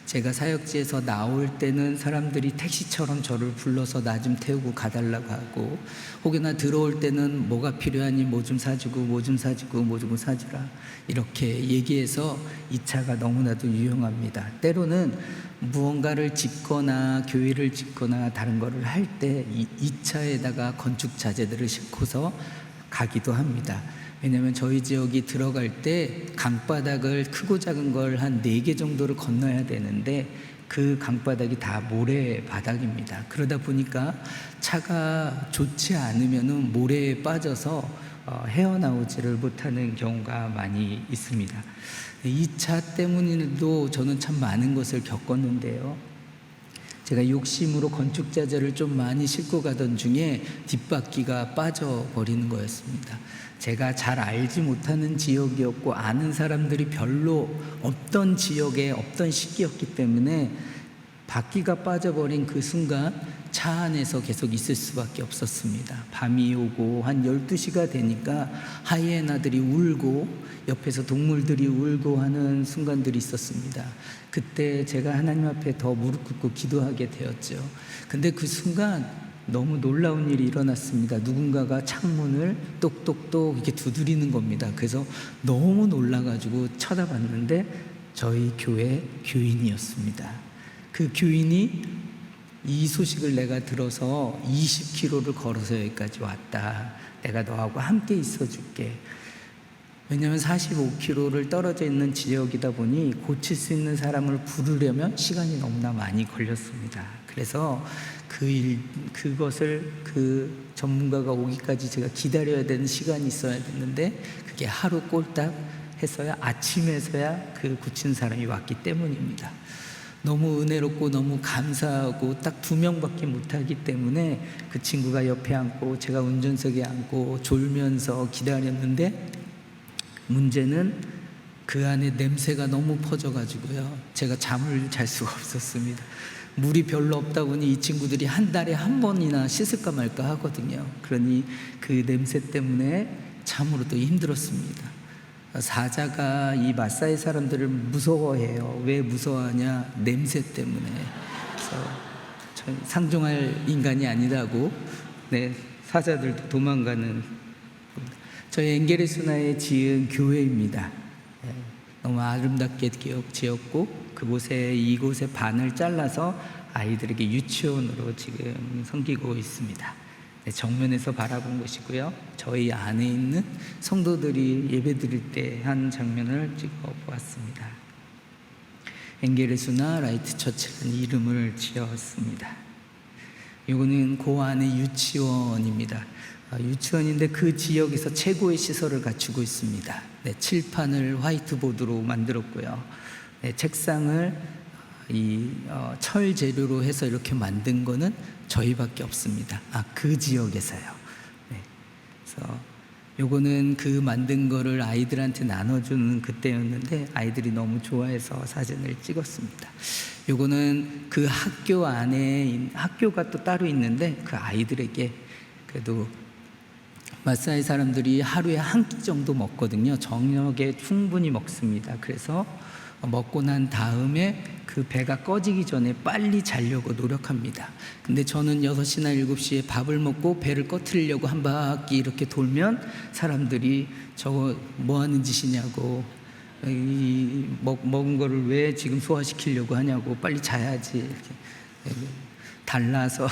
제가 사역지에서 나올 때는 사람들이 택시처럼 저를 불러서 나 좀 태우고 가달라고 하고, 혹여나 들어올 때는 뭐가 필요하니 뭐 좀 사주고 뭐 좀 사주고 뭐 좀 사주라 이렇게 얘기해서 이 차가 너무나도 유용합니다. 때로는 무언가를 짓거나 교회를 짓거나 다른 거를 할 때 이 차에다가 건축 자재들을 싣고서 가기도 합니다. 왜냐하면 저희 지역이 들어갈 때 강바닥을 크고 작은 걸 한 4개 정도를 건너야 되는데 그 강바닥이 다 모래바닥입니다. 그러다 보니까 차가 좋지 않으면 모래에 빠져서 헤어나오지를 못하는 경우가 많이 있습니다. 이 차 때문에도 저는 참 많은 것을 겪었는데요. 제가 욕심으로 건축자재를 좀 많이 싣고 가던 중에 뒷바퀴가 빠져버리는 거였습니다. 제가 잘 알지 못하는 지역이었고 아는 사람들이 별로 없던 지역에 없던 시기였기 때문에 바퀴가 빠져버린 그 순간 차 안에서 계속 있을 수밖에 없었습니다. 밤이 오고 한 12시가 되니까 하이에나들이 울고 옆에서 동물들이 울고 하는 순간들이 있었습니다. 그때 제가 하나님 앞에 더 무릎 꿇고 기도하게 되었죠. 근데 그 순간 너무 놀라운 일이 일어났습니다. 누군가가 창문을 똑똑똑 이렇게 두드리는 겁니다. 그래서 너무 놀라가지고 쳐다봤는데 저희 교회 교인이었습니다. 그 교인이 이 소식을 내가 들어서 20km를 걸어서 여기까지 왔다. 내가 너하고 함께 있어줄게. 왜냐하면 45km를 떨어져 있는 지역이다 보니 고칠 수 있는 사람을 부르려면 시간이 너무나 많이 걸렸습니다. 그래서 그것을 그 전문가가 오기까지 제가 기다려야 되는 시간이 있어야 됐는데 그게 하루 꼴딱 해서야 아침에서야 그 고친 사람이 왔기 때문입니다. 너무 은혜롭고 너무 감사하고 딱 2명밖에 못하기 때문에 그 친구가 옆에 앉고 제가 운전석에 앉고 졸면서 기다렸는데 문제는 그 안에 냄새가 너무 퍼져가지고요. 제가 잠을 잘 수가 없었습니다. 물이 별로 없다 보니 이 친구들이 한 달에 한 번이나 씻을까 말까 하거든요. 그러니 그 냄새 때문에 참으로도 힘들었습니다. 사자가 이 마사이 사람들을 무서워해요. 왜 무서워하냐? 냄새 때문에. 그래서 저는 상종할 인간이 아니라고 사자들도 도망가는. 저희 엥게레수나에 지은 교회입니다. 너무 아름답게 지었고 이곳에 반을 잘라서 아이들에게 유치원으로 지금 섬기고 있습니다. 정면에서 바라본 곳이고요. 저희 안에 있는 성도들이 예배 드릴 때 한 장면을 찍어 보았습니다. 엥게레수나 라이트 처치라는 이름을 지었습니다. 이거는 그 안에 유치원입니다. 유치원인데 그 지역에서 최고의 시설을 갖추고 있습니다. 칠판을 화이트보드로 만들었고요. 책상을 철 재료로 해서 이렇게 만든 거는 저희밖에 없습니다. 그 지역에서요. 네. 그래서 요거는 그 만든 거를 아이들한테 나눠주는 그때였는데 아이들이 너무 좋아해서 사진을 찍었습니다. 요거는 그 학교 안에 학교가 또 따로 있는데 그 아이들에게 그래도 마사이 사람들이 하루에 한 끼 정도 먹거든요. 저녁에 충분히 먹습니다. 그래서 먹고 난 다음에 그 배가 꺼지기 전에 빨리 자려고 노력합니다. 근데 저는 6시나 7시에 밥을 먹고 배를 꺼트리려고 한 바퀴 이렇게 돌면 사람들이 저거 뭐 하는 짓이냐고, 먹은 거를 왜 지금 소화시키려고 하냐고, 빨리 자야지 이렇게 달라서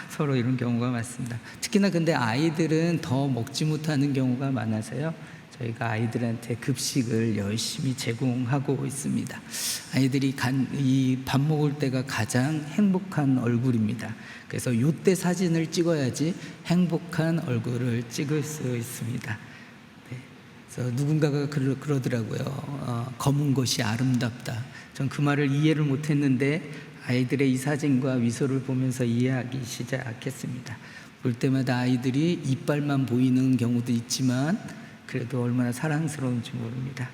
서로 이런 경우가 많습니다. 특히나 근데 아이들은 더 먹지 못하는 경우가 많아서요. 저희가 아이들한테 급식을 열심히 제공하고 있습니다. 아이들이 이 밥 먹을 때가 가장 행복한 얼굴입니다. 그래서 이때 사진을 찍어야지 행복한 얼굴을 찍을 수 있습니다. 네. 그래서 누군가가 그러더라고요. 검은 것이 아름답다. 전 그 말을 이해를 못했는데 아이들의 이 사진과 미소를 보면서 이해하기 시작했습니다. 볼 때마다 아이들이 이빨만 보이는 경우도 있지만 그래도 얼마나 사랑스러운지 모릅니다.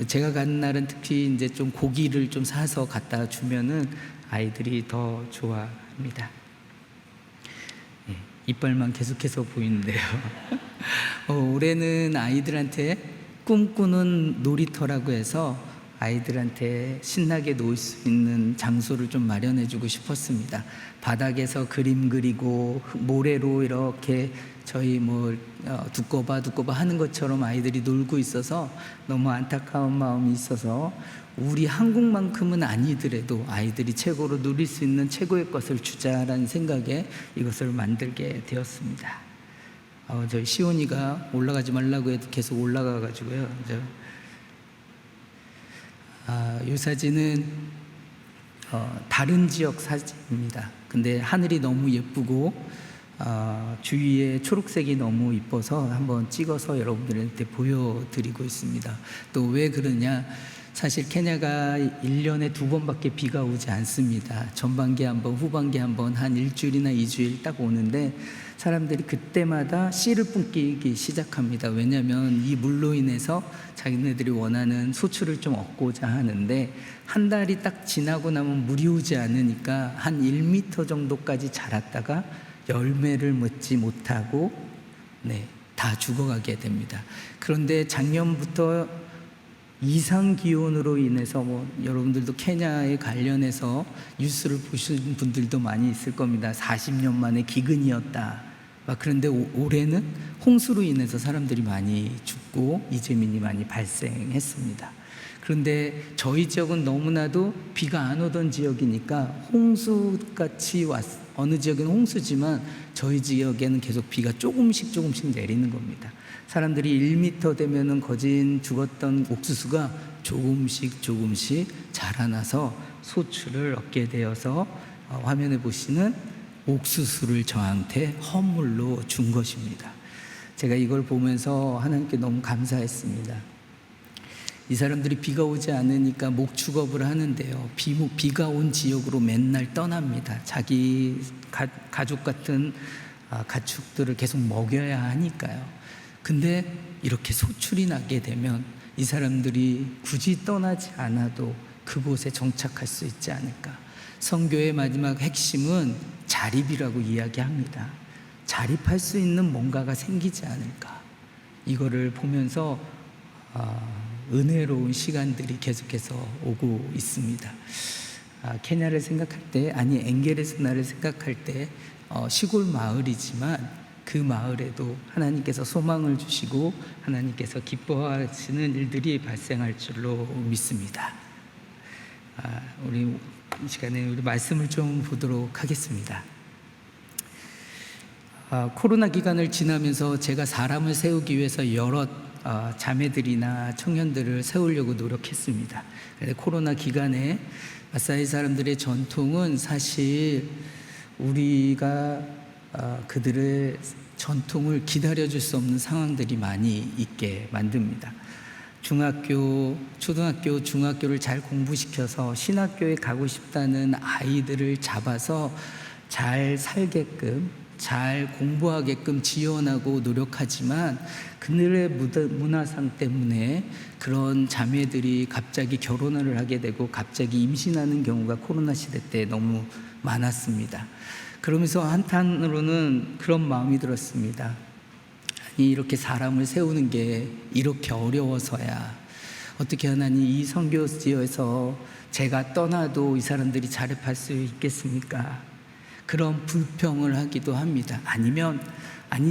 제가 가는 날은 특히 이제 좀 고기를 좀 사서 갖다 주면은 아이들이 더 좋아합니다. 예, 이빨만 계속해서 보이는데요. 올해는 아이들한테 꿈꾸는 놀이터라고 해서 아이들한테 신나게 놀 수 있는 장소를 좀 마련해 주고 싶었습니다. 바닥에서 그림 그리고 모래로 이렇게 저희 두꺼봐 하는 것처럼 아이들이 놀고 있어서 너무 안타까운 마음이 있어서 우리 한국만큼은 아니더라도 아이들이 최고로 누릴 수 있는 최고의 것을 주자라는 생각에 이것을 만들게 되었습니다. 저희 시온이가 올라가지 말라고 해도 계속 올라가 가지고요. 이 사진은 다른 지역 사진입니다. 근데 하늘이 너무 예쁘고 주위에 초록색이 너무 이뻐서 한번 찍어서 여러분들한테 보여드리고 있습니다. 또 왜 그러냐? 사실 케냐가 1년에 2번밖에 비가 오지 않습니다. 전반기 한 번, 후반기 한 번, 한 일주일이나 2주일 딱 오는데 사람들이 그때마다 씨를 뿜기 시작합니다. 왜냐하면 이 물로 인해서 자기네들이 원하는 소출을 좀 얻고자 하는데 한 달이 딱 지나고 나면 물이 오지 않으니까 한 1m 정도까지 자랐다가 열매를 맺지 못하고 다 죽어가게 됩니다. 그런데 작년부터 이상 기온으로 인해서 여러분들도 케냐에 관련해서 뉴스를 보신 분들도 많이 있을 겁니다. 40년 만에 기근이었다. 그런데 올해는 홍수로 인해서 사람들이 많이 죽고 이재민이 많이 발생했습니다. 그런데 저희 지역은 너무나도 비가 안 오던 지역이니까 홍수같이 어느 지역은 홍수지만 저희 지역에는 계속 비가 조금씩 내리는 겁니다. 사람들이 1m 되면은 거진 죽었던 옥수수가 조금씩 자라나서 소출을 얻게 되어서 화면에 보시는 옥수수를 저한테 헌물로 준 것입니다. 제가 이걸 보면서 하나님께 너무 감사했습니다. 이 사람들이 비가 오지 않으니까 목축업을 하는데요. 비가 온 지역으로 맨날 떠납니다. 자기 가족 같은 가축들을 계속 먹여야 하니까요. 근데 이렇게 소출이 나게 되면 이 사람들이 굳이 떠나지 않아도 그곳에 정착할 수 있지 않을까. 선교의 마지막 핵심은 자립이라고 이야기합니다. 자립할 수 있는 뭔가가 생기지 않을까. 이거를 보면서 은혜로운 시간들이 계속해서 오고 있습니다. 케냐를 생각할 때, 엥게레스나를 생각할 때 시골 마을이지만 그 마을에도 하나님께서 소망을 주시고 하나님께서 기뻐하시는 일들이 발생할 줄로 믿습니다. 우리 이 시간에 우리 말씀을 좀 보도록 하겠습니다. 코로나 기간을 지나면서 제가 사람을 세우기 위해서 여러 자매들이나 청년들을 세우려고 노력했습니다. 코로나 기간에 마사이 사람들의 전통은 사실 우리가 그들의 전통을 기다려줄 수 없는 상황들이 많이 있게 만듭니다. 초등학교, 중학교를 잘 공부시켜서 신학교에 가고 싶다는 아이들을 잡아서 잘 살게끔, 잘 공부하게끔 지원하고 노력하지만 그들의 문화상 때문에 그런 자매들이 갑자기 결혼을 하게 되고 갑자기 임신하는 경우가 코로나 시대 때 너무 많았습니다. 그러면서 한편으로는 그런 마음이 들었습니다. 아니, 이렇게 사람을 세우는 게 이렇게 어려워서야 어떻게 하나님 이 선교지에서 제가 떠나도 이 사람들이 자립할 수 있겠습니까? 그런 불평을 하기도 합니다. 아니면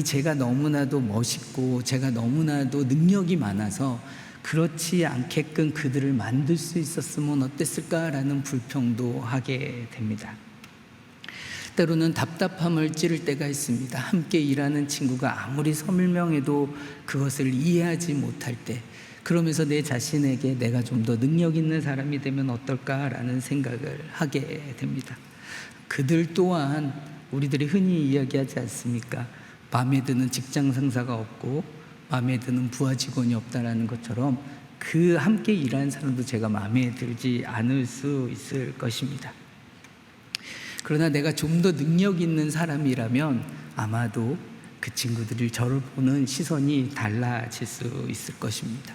제가 너무나도 멋있고 제가 너무나도 능력이 많아서 그렇지 않게끔 그들을 만들 수 있었으면 어땠을까라는 불평도 하게 됩니다. 때로는 답답함을 찌를 때가 있습니다. 함께 일하는 친구가 아무리 설명해도 그것을 이해하지 못할 때, 그러면서 내 자신에게 내가 좀 더 능력 있는 사람이 되면 어떨까라는 생각을 하게 됩니다. 그들 또한 우리들이 흔히 이야기하지 않습니까? 마음에 드는 직장 상사가 없고 마음에 드는 부하 직원이 없다라는 것처럼 그 함께 일하는 사람도 제가 마음에 들지 않을 수 있을 것입니다. 그러나 내가 좀 더 능력 있는 사람이라면 아마도 그 친구들이 저를 보는 시선이 달라질 수 있을 것입니다.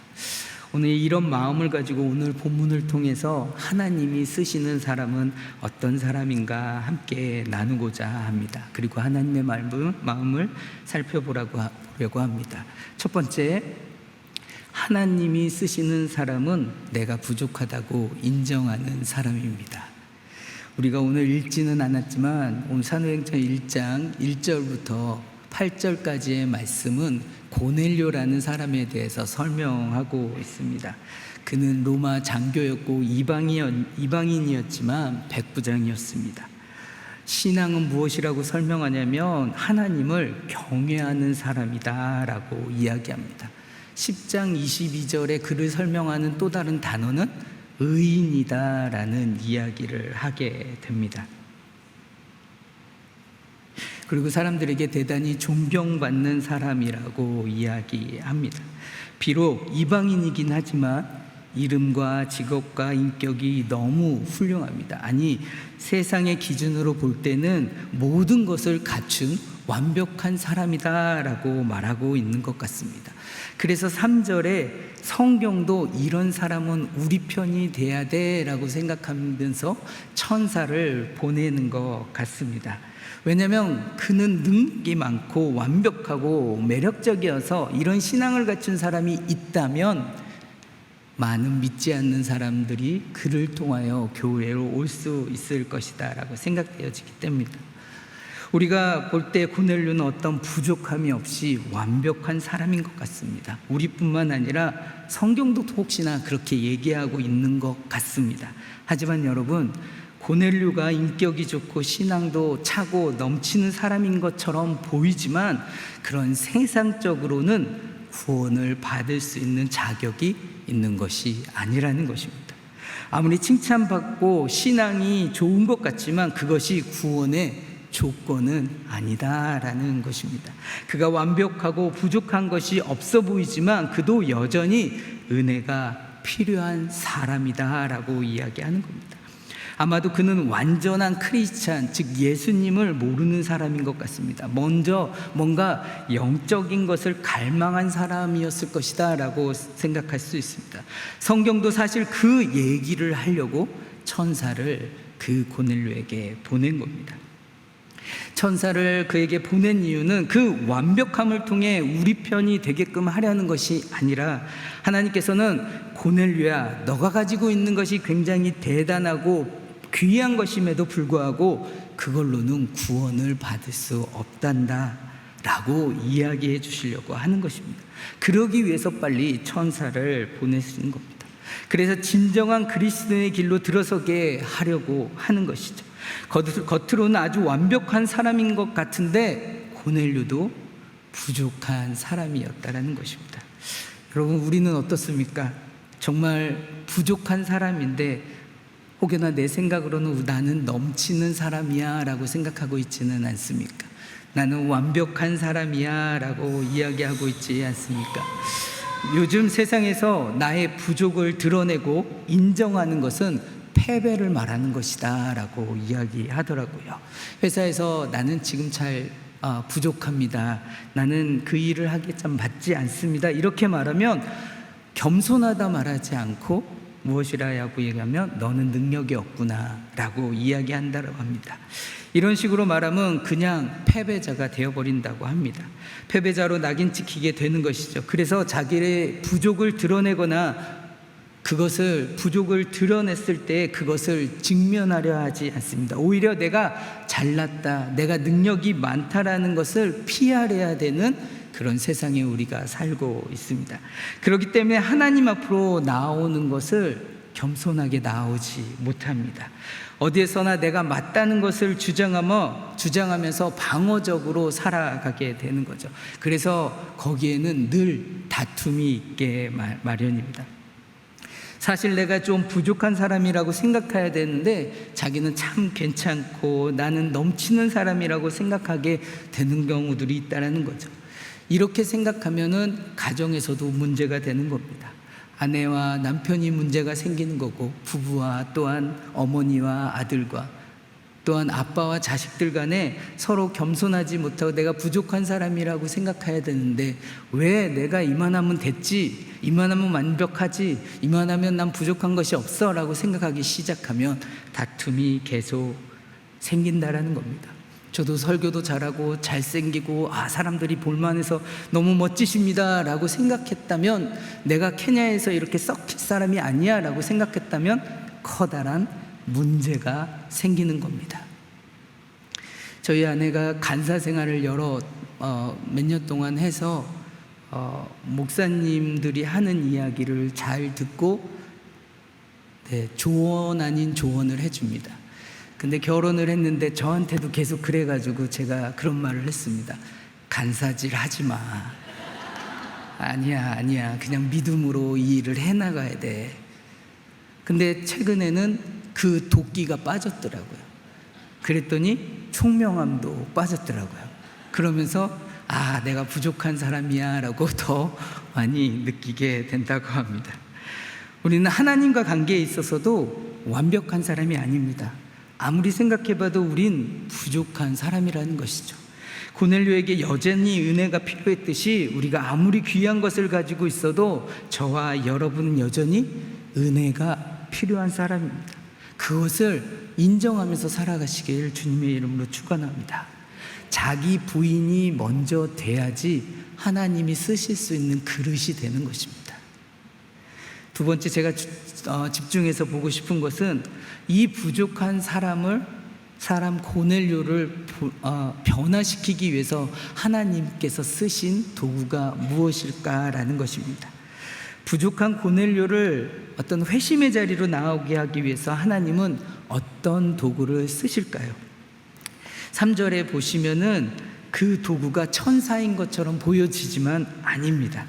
오늘 이런 마음을 가지고 오늘 본문을 통해서 하나님이 쓰시는 사람은 어떤 사람인가 함께 나누고자 합니다. 그리고 하나님의 마음을 살펴보려고 합니다. 첫 번째, 하나님이 쓰시는 사람은 내가 부족하다고 인정하는 사람입니다. 우리가 오늘 읽지는 않았지만 오늘 사도행전 1장 1절부터 8절까지의 말씀은 고넬료라는 사람에 대해서 설명하고 있습니다. 그는 로마 장교였고 이방인이었지만 백부장이었습니다. 신앙은 무엇이라고 설명하냐면 하나님을 경외하는 사람이다라고 이야기합니다. 10장 22절에 그를 설명하는 또 다른 단어는 의인이다라는 이야기를 하게 됩니다. 그리고 사람들에게 대단히 존경받는 사람이라고 이야기합니다. 비록 이방인이긴 하지만 이름과 직업과 인격이 너무 훌륭합니다. 아니, 세상의 기준으로 볼 때는 모든 것을 갖춘 완벽한 사람이다라고 말하고 있는 것 같습니다. 그래서 3절에 성경도 이런 사람은 우리 편이 돼야 돼라고 생각하면서 천사를 보내는 것 같습니다. 왜냐하면 그는 능력이 많고 완벽하고 매력적이어서 이런 신앙을 갖춘 사람이 있다면 많은 믿지 않는 사람들이 그를 통하여 교회로 올 수 있을 것이다 라고 생각되어지기 때문입니다. 우리가 볼 때 고넬료는 어떤 부족함이 없이 완벽한 사람인 것 같습니다. 우리뿐만 아니라 성경도 혹시나 그렇게 얘기하고 있는 것 같습니다. 하지만 여러분, 고넬료가 인격이 좋고 신앙도 차고 넘치는 사람인 것처럼 보이지만 그런 세상적으로는 구원을 받을 수 있는 자격이 있는 것이 아니라는 것입니다. 아무리 칭찬받고 신앙이 좋은 것 같지만 그것이 구원의 조건은 아니다라는 것입니다. 그가 완벽하고 부족한 것이 없어 보이지만 그도 여전히 은혜가 필요한 사람이다라고 이야기하는 겁니다. 아마도 그는 완전한 크리스찬, 즉 예수님을 모르는 사람인 것 같습니다. 먼저 뭔가 영적인 것을 갈망한 사람이었을 것이다 라고 생각할 수 있습니다. 성경도 사실 그 얘기를 하려고 천사를 그 고넬료에게 보낸 겁니다. 천사를 그에게 보낸 이유는 그 완벽함을 통해 우리 편이 되게끔 하려는 것이 아니라 하나님께서는 고넬료야, 너가 가지고 있는 것이 굉장히 대단하고 귀한 것임에도 불구하고 그걸로는 구원을 받을 수 없단다 라고 이야기해 주시려고 하는 것입니다. 그러기 위해서 빨리 천사를 보내시는 겁니다. 그래서 진정한 그리스도의 길로 들어서게 하려고 하는 것이죠. 겉으로는 아주 완벽한 사람인 것 같은데 고넬료도 부족한 사람이었다라는 것입니다. 여러분, 우리는 어떻습니까? 정말 부족한 사람인데 혹여나 내 생각으로는 나는 넘치는 사람이야 라고 생각하고 있지는 않습니까? 나는 완벽한 사람이야 라고 이야기하고 있지 않습니까? 요즘 세상에서 나의 부족을 드러내고 인정하는 것은 패배를 말하는 것이다 라고 이야기하더라고요. 회사에서 나는 지금 잘 부족합니다, 나는 그 일을 하기에 참 맞지 않습니다, 이렇게 말하면 겸손하다 말하지 않고 무엇이라고 얘기하면 너는 능력이 없구나 라고 이야기한다고 합니다. 이런 식으로 말하면 그냥 패배자가 되어버린다고 합니다. 패배자로 낙인 찍히게 되는 것이죠. 그래서 자기의 부족을 드러내거나 그것을 부족을 드러냈을 때 그것을 직면하려 하지 않습니다. 오히려 내가 잘났다, 내가 능력이 많다라는 것을 피하려야 되는 그런 세상에 우리가 살고 있습니다. 그렇기 때문에 하나님 앞으로 나오는 것을 겸손하게 나오지 못합니다. 어디에서나 내가 맞다는 것을 주장하면서 방어적으로 살아가게 되는 거죠. 그래서 거기에는 늘 다툼이 있게 마련입니다. 사실 내가 좀 부족한 사람이라고 생각해야 되는데 자기는 참 괜찮고 나는 넘치는 사람이라고 생각하게 되는 경우들이 있다는 거죠. 이렇게 생각하면은 가정에서도 문제가 되는 겁니다. 아내와 남편이 문제가 생기는 거고, 부부와 또한 어머니와 아들과 또한 아빠와 자식들 간에 서로 겸손하지 못하고 내가 부족한 사람이라고 생각해야 되는데 왜 내가 이만하면 됐지, 이만하면 완벽하지, 이만하면 난 부족한 것이 없어 라고 생각하기 시작하면 다툼이 계속 생긴다라는 겁니다. 저도 설교도 잘하고 잘생기고 사람들이 볼만해서 너무 멋지십니다 라고 생각했다면, 내가 케냐에서 이렇게 썩힐 사람이 아니야 라고 생각했다면 커다란 문제가 생기는 겁니다. 저희 아내가 간사 생활을 몇 년 동안 해서 목사님들이 하는 이야기를 잘 듣고 조언 아닌 조언을 해줍니다. 근데 결혼을 했는데 저한테도 계속 그래가지고 제가 그런 말을 했습니다. 간사질 하지 마. 아니야. 그냥 믿음으로 이 일을 해나가야 돼. 근데 최근에는 그 도끼가 빠졌더라고요. 그랬더니 총명함도 빠졌더라고요. 그러면서 내가 부족한 사람이야 라고 더 많이 느끼게 된다고 합니다. 우리는 하나님과 관계에 있어서도 완벽한 사람이 아닙니다. 아무리 생각해봐도 우린 부족한 사람이라는 것이죠. 고넬료에게 여전히 은혜가 필요했듯이 우리가 아무리 귀한 것을 가지고 있어도 저와 여러분은 여전히 은혜가 필요한 사람입니다. 그것을 인정하면서 살아가시길 주님의 이름으로 축원합니다. 자기 부인이 먼저 돼야지 하나님이 쓰실 수 있는 그릇이 되는 것입니다. 두 번째, 제가 집중해서 보고 싶은 것은 이 부족한 사람 고넬료를 변화시키기 위해서 하나님께서 쓰신 도구가 무엇일까라는 것입니다. 부족한 고넬료를 어떤 회심의 자리로 나오게 하기 위해서 하나님은 어떤 도구를 쓰실까요? 3절에 보시면은 그 도구가 천사인 것처럼 보여지지만 아닙니다.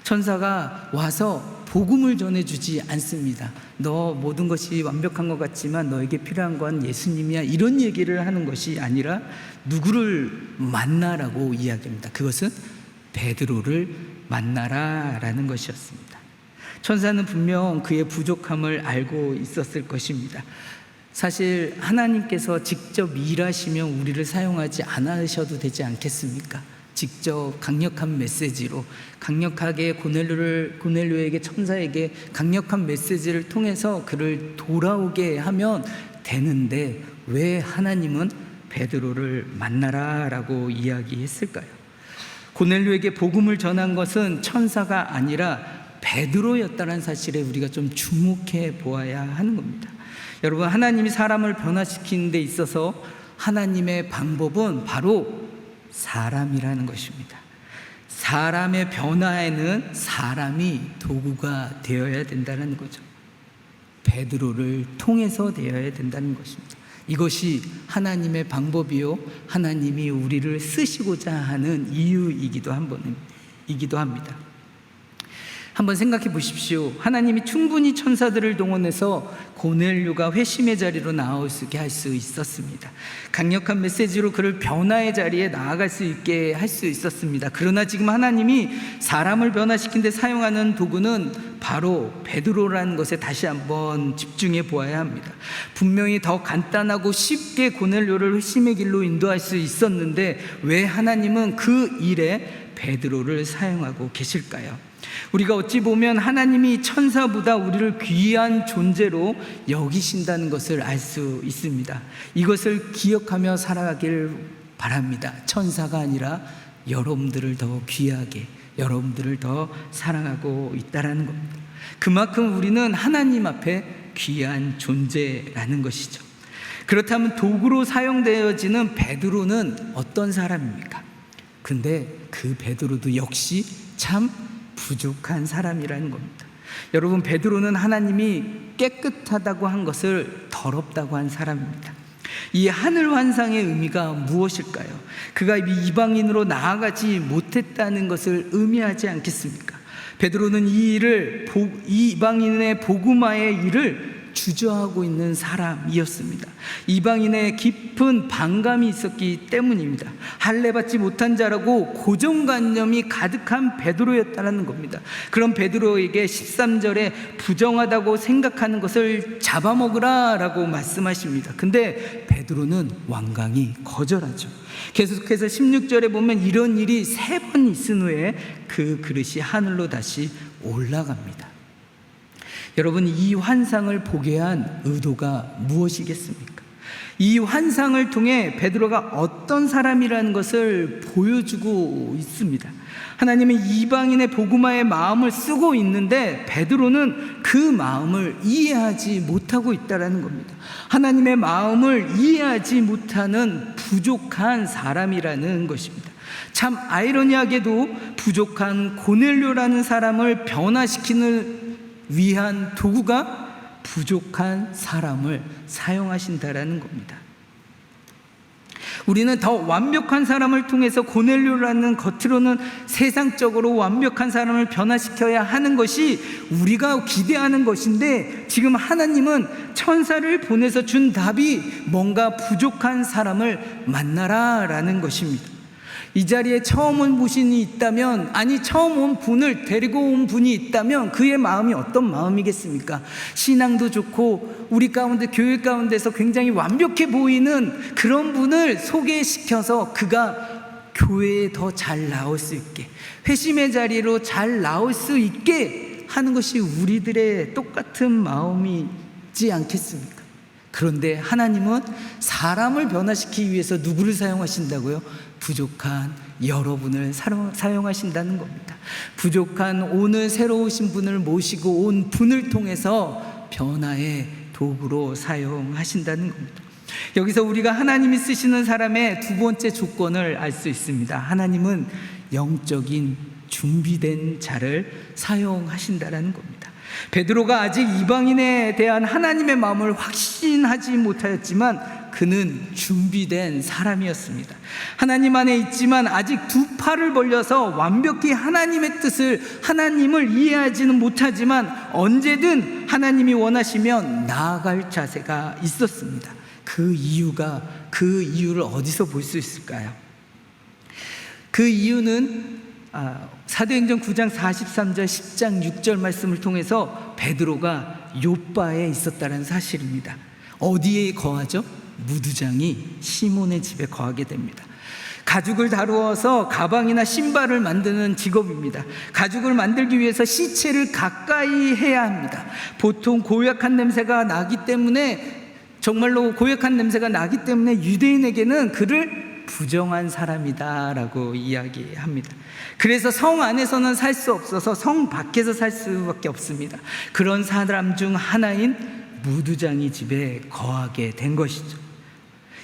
천사가 와서 복음을 전해주지 않습니다. 너 모든 것이 완벽한 것 같지만 너에게 필요한 건 예수님이야, 이런 얘기를 하는 것이 아니라 누구를 만나라고 이야기합니다. 그것은 베드로를 만나라 라는 것이었습니다. 천사는 분명 그의 부족함을 알고 있었을 것입니다. 사실 하나님께서 직접 일하시면 우리를 사용하지 않으셔도 되지 않겠습니까? 직접 강력한 메시지로, 강력하게 고넬료에게, 천사에게 강력한 메시지를 통해서 그를 돌아오게 하면 되는데 왜 하나님은 베드로를 만나라 라고 이야기했을까요? 고넬료에게 복음을 전한 것은 천사가 아니라 베드로였다는 사실에 우리가 좀 주목해 보아야 하는 겁니다. 여러분, 하나님이 사람을 변화시키는 데 있어서 하나님의 방법은 바로 사람이라는 것입니다. 사람의 변화에는 사람이 도구가 되어야 된다는 거죠. 베드로를 통해서 되어야 된다는 것입니다. 이것이 하나님의 방법이요, 하나님이 우리를 쓰시고자 하는 이유이기도 합니다. 한번 생각해 보십시오. 하나님이 충분히 천사들을 동원해서 고넬료가 회심의 자리로 나오게 할 수 있었습니다. 강력한 메시지로 그를 변화의 자리에 나아갈 수 있게 할 수 있었습니다. 그러나 지금 하나님이 사람을 변화시킨 데 사용하는 도구는 바로 베드로라는 것에 다시 한번 집중해 보아야 합니다. 분명히 더 간단하고 쉽게 고넬료를 회심의 길로 인도할 수 있었는데 왜 하나님은 그 일에 베드로를 사용하고 계실까요? 우리가 어찌 보면 하나님이 천사보다 우리를 귀한 존재로 여기신다는 것을 알 수 있습니다. 이것을 기억하며 살아가길 바랍니다. 천사가 아니라 여러분들을 더 귀하게, 여러분들을 더 사랑하고 있다는 겁니다. 그만큼 우리는 하나님 앞에 귀한 존재라는 것이죠. 그렇다면 도구로 사용되어지는 베드로는 어떤 사람입니까? 근데 그 베드로도 역시 참 부족한 사람이라는 겁니다. 여러분, 베드로는 하나님이 깨끗하다고 한 것을 더럽다고 한 사람입니다. 이 하늘 환상의 의미가 무엇일까요? 그가 이방인으로 나아가지 못했다는 것을 의미하지 않겠습니까? 베드로는 이 이방인의 복음화의 일을 주저하고 있는 사람이었습니다. 이방인의 깊은 반감이 있었기 때문입니다. 할례받지 못한 자라고 고정관념이 가득한 베드로였다는 겁니다. 그럼 베드로에게 13절에 부정하다고 생각하는 것을 잡아먹으라 라고 말씀하십니다. 근데 베드로는 완강히 거절하죠. 계속해서 16절에 보면 이런 일이 3번 있은 후에 그 그릇이 하늘로 다시 올라갑니다. 여러분, 이 환상을 보게 한 의도가 무엇이겠습니까? 이 환상을 통해 베드로가 어떤 사람이라는 것을 보여주고 있습니다. 하나님은 이방인의 복음화의 마음을 쓰고 있는데 베드로는 그 마음을 이해하지 못하고 있다는 겁니다. 하나님의 마음을 이해하지 못하는 부족한 사람이라는 것입니다. 참 아이러니하게도 부족한 고넬료라는 사람을 변화시키는 위한 도구가 부족한 사람을 사용하신다라는 겁니다. 우리는 더 완벽한 사람을 통해서 고넬료라는 겉으로는 세상적으로 완벽한 사람을 변화시켜야 하는 것이 우리가 기대하는 것인데 지금 하나님은 천사를 보내서 준 답이 뭔가 부족한 사람을 만나라라는 것입니다. 이 자리에 처음 온 분이 있다면, 처음 온 분을 데리고 온 분이 있다면 그의 마음이 어떤 마음이겠습니까? 신앙도 좋고 우리 가운데, 교회 가운데서 굉장히 완벽해 보이는 그런 분을 소개시켜서 그가 교회에 더 잘 나올 수 있게, 회심의 자리로 잘 나올 수 있게 하는 것이 우리들의 똑같은 마음이지 않겠습니까? 그런데 하나님은 사람을 변화시키기 위해서 누구를 사용하신다고요? 부족한 여러분을 사용하신다는 겁니다. 부족한 오늘 새로 오신 분을 모시고 온 분을 통해서 변화의 도구로 사용하신다는 겁니다. 여기서 우리가 하나님이 쓰시는 사람의 두 번째 조건을 알 수 있습니다. 하나님은 영적인 준비된 자를 사용하신다는 겁니다. 베드로가 아직 이방인에 대한 하나님의 마음을 확신하지 못하였지만 그는 준비된 사람이었습니다. 하나님 안에 있지만 아직 두 팔을 벌려서 완벽히 하나님의 뜻을, 하나님을 이해하지는 못하지만 언제든 하나님이 원하시면 나아갈 자세가 있었습니다. 그 이유를 어디서 볼 수 있을까요? 그 이유는 사도행전 9장 43절 10장 6절 말씀을 통해서 베드로가 욥바에 있었다는 사실입니다. 어디에 거하죠? 무두장이 시몬의 집에 거하게 됩니다. 가죽을 다루어서 가방이나 신발을 만드는 직업입니다. 가죽을 만들기 위해서 시체를 가까이 해야 합니다. 보통 고약한 냄새가 나기 때문에, 정말로 고약한 냄새가 나기 때문에 유대인에게는 그를 부정한 사람이다라고 이야기합니다. 그래서 성 안에서는 살 수 없어서 성 밖에서 살 수밖에 없습니다. 그런 사람 중 하나인 무두장이 집에 거하게 된 것이죠.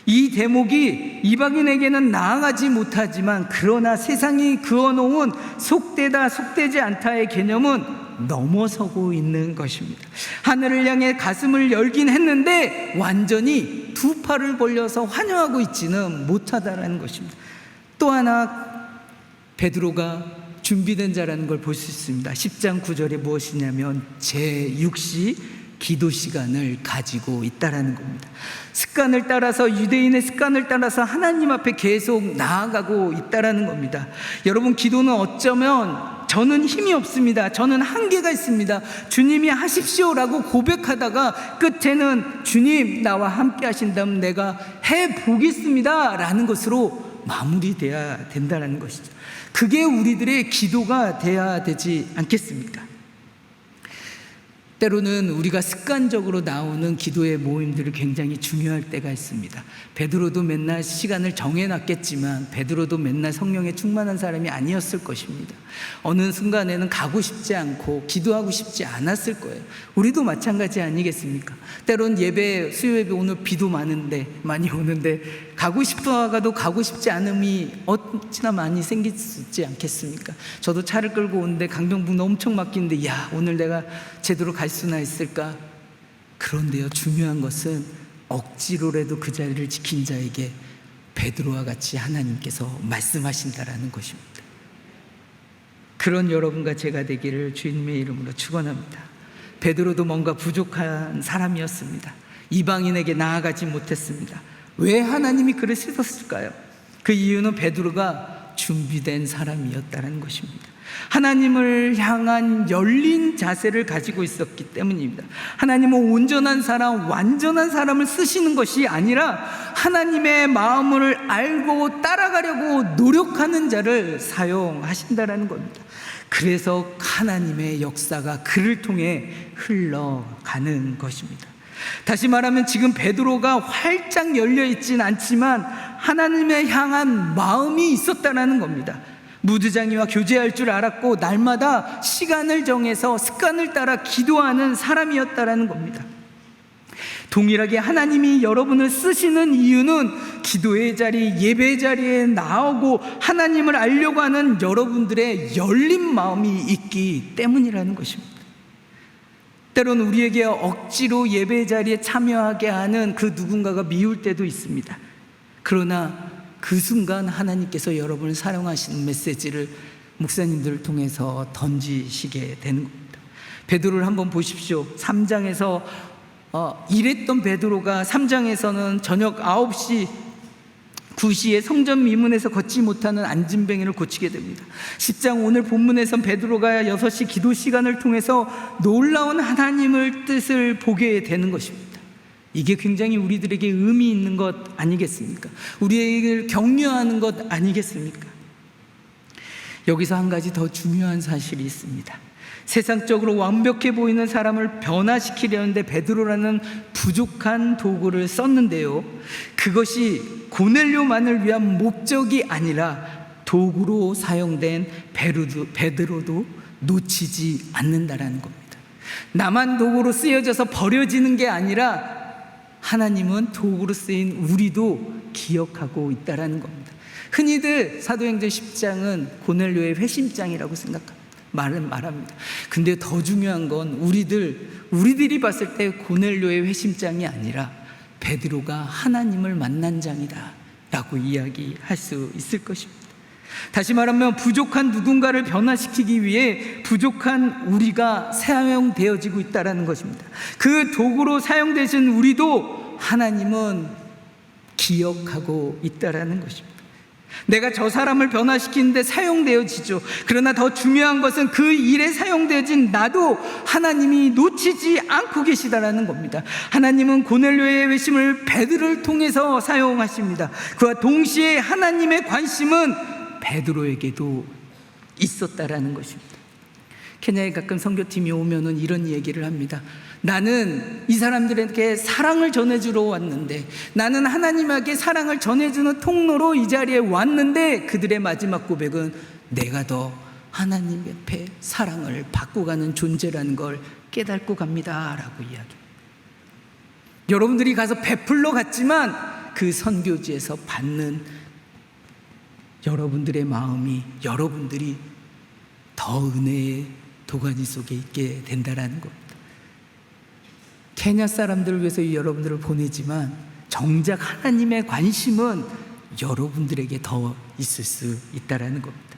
이 대목이 이방인에게는 나아가지 못하지만 그러나 세상이 그어놓은 속되다 속되지 않다의 개념은 넘어서고 있는 것입니다. 하늘을 향해 가슴을 열긴 했는데 완전히 두 팔을 벌려서 환영하고 있지는 못하다라는 것입니다. 또 하나, 베드로가 준비된 자라는 걸 볼 수 있습니다. 10장 9절에 무엇이냐면 제6시 기도 시간을 가지고 있다라는 겁니다. 습관을 따라서, 유대인의 습관을 따라서 하나님 앞에 계속 나아가고 있다라는 겁니다. 여러분, 기도는 어쩌면 저는 힘이 없습니다, 저는 한계가 있습니다, 주님이 하십시오라고 고백하다가 끝에는 주님 나와 함께 하신다면 내가 해보겠습니다 라는 것으로 마무리돼야 된다는 것이죠. 그게 우리들의 기도가 돼야 되지 않겠습니까? 때로는 우리가 습관적으로 나오는 기도의 모임들이 굉장히 중요할 때가 있습니다. 베드로도 맨날 시간을 정해놨겠지만 베드로도 맨날 성령에 충만한 사람이 아니었을 것입니다. 어느 순간에는 가고 싶지 않고 기도하고 싶지 않았을 거예요. 우리도 마찬가지 아니겠습니까? 때론 예배, 수요예배 오늘 비도 많이 오는데 가고 싶어가도 가고 싶지 않음이 어찌나 많이 생길 수 있지 않겠습니까? 저도 차를 끌고 오는데 강변북로 엄청 막히는데 야, 오늘 내가 제대로 갈 수나 있을까? 그런데요, 중요한 것은 억지로라도 그 자리를 지킨 자에게 베드로와 같이 하나님께서 말씀하신다라는 것입니다. 그런 여러분과 제가 되기를 주님의 이름으로 축원합니다. 베드로도 뭔가 부족한 사람이었습니다. 이방인에게 나아가지 못했습니다. 왜 하나님이 그를 쓰셨을까요? 그 이유는 베드로가 준비된 사람이었다는 것입니다. 하나님을 향한 열린 자세를 가지고 있었기 때문입니다. 하나님은 온전한 사람, 완전한 사람을 쓰시는 것이 아니라 하나님의 마음을 알고 따라가려고 노력하는 자를 사용하신다는 겁니다. 그래서 하나님의 역사가 그를 통해 흘러가는 것입니다. 다시 말하면 지금 베드로가 활짝 열려 있진 않지만 하나님을 향한 마음이 있었다는 겁니다. 무드장이와 교제할 줄 알았고 날마다 시간을 정해서 습관을 따라 기도하는 사람이었다는 겁니다. 동일하게 하나님이 여러분을 쓰시는 이유는 기도의 자리, 예배의 자리에 나오고 하나님을 알려고 하는 여러분들의 열린 마음이 있기 때문이라는 것입니다. 때로는 우리에게 억지로 예배 자리에 참여하게 하는 그 누군가가 미울 때도 있습니다. 그러나 그 순간 하나님께서 여러분을 사용하시는 메시지를 목사님들을 통해서 던지시게 되는 겁니다. 베드로를 한번 보십시오. 3장에서 일했던 베드로가 3장에서는 저녁 9시 9시에 성전 미문에서 걷지 못하는 안진뱅이를 고치게 됩니다. 10장 오늘 본문에선 베드로가 6시 기도 시간을 통해서 놀라운 하나님의 뜻을 보게 되는 것입니다. 이게 굉장히 우리들에게 의미 있는 것 아니겠습니까? 우리에게 격려하는 것 아니겠습니까? 여기서 한 가지 더 중요한 사실이 있습니다. 세상적으로 완벽해 보이는 사람을 변화시키려는데 베드로라는 부족한 도구를 썼는데요, 그것이 고넬료만을 위한 목적이 아니라 도구로 사용된 베드로도 놓치지 않는다라는 겁니다. 나만 도구로 쓰여져서 버려지는 게 아니라 하나님은 도구로 쓰인 우리도 기억하고 있다라는 겁니다. 흔히들 사도행전 10장은 고넬료의 회심장이라고 말합니다. 근데 더 중요한 건 우리들이 봤을 때 고넬료의 회심장이 아니라 베드로가 하나님을 만난 장이다 라고 이야기할 수 있을 것입니다. 다시 말하면 부족한 누군가를 변화시키기 위해 부족한 우리가 사용되어지고 있다는 것입니다. 그 도구로 사용되신 우리도 하나님은 기억하고 있다는 것입니다. 내가 저 사람을 변화시키는데 사용되어지죠. 그러나 더 중요한 것은 그 일에 사용되어진 나도 하나님이 놓치지 않고 계시다라는 겁니다. 하나님은 고넬료의 회심을 베드로를 통해서 사용하십니다. 그와 동시에 하나님의 관심은 베드로에게도 있었다라는 것입니다. 케냐에 가끔 선교팀이 오면은 이런 얘기를 합니다. 나는 이 사람들에게 사랑을 전해주러 왔는데, 나는 하나님에게 사랑을 전해주는 통로로 이 자리에 왔는데 그들의 마지막 고백은 내가 더 하나님 옆에 사랑을 받고 가는 존재라는 걸 깨닫고 갑니다 라고 이야기합니다. 여러분들이 가서 베풀러 갔지만 그 선교지에서 받는 여러분들의 마음이, 여러분들이 더 은혜의 도가니 속에 있게 된다라는 겁니다. 케냐 사람들을 위해서 여러분들을 보내지만 정작 하나님의 관심은 여러분들에게 더 있을 수 있다라는 겁니다.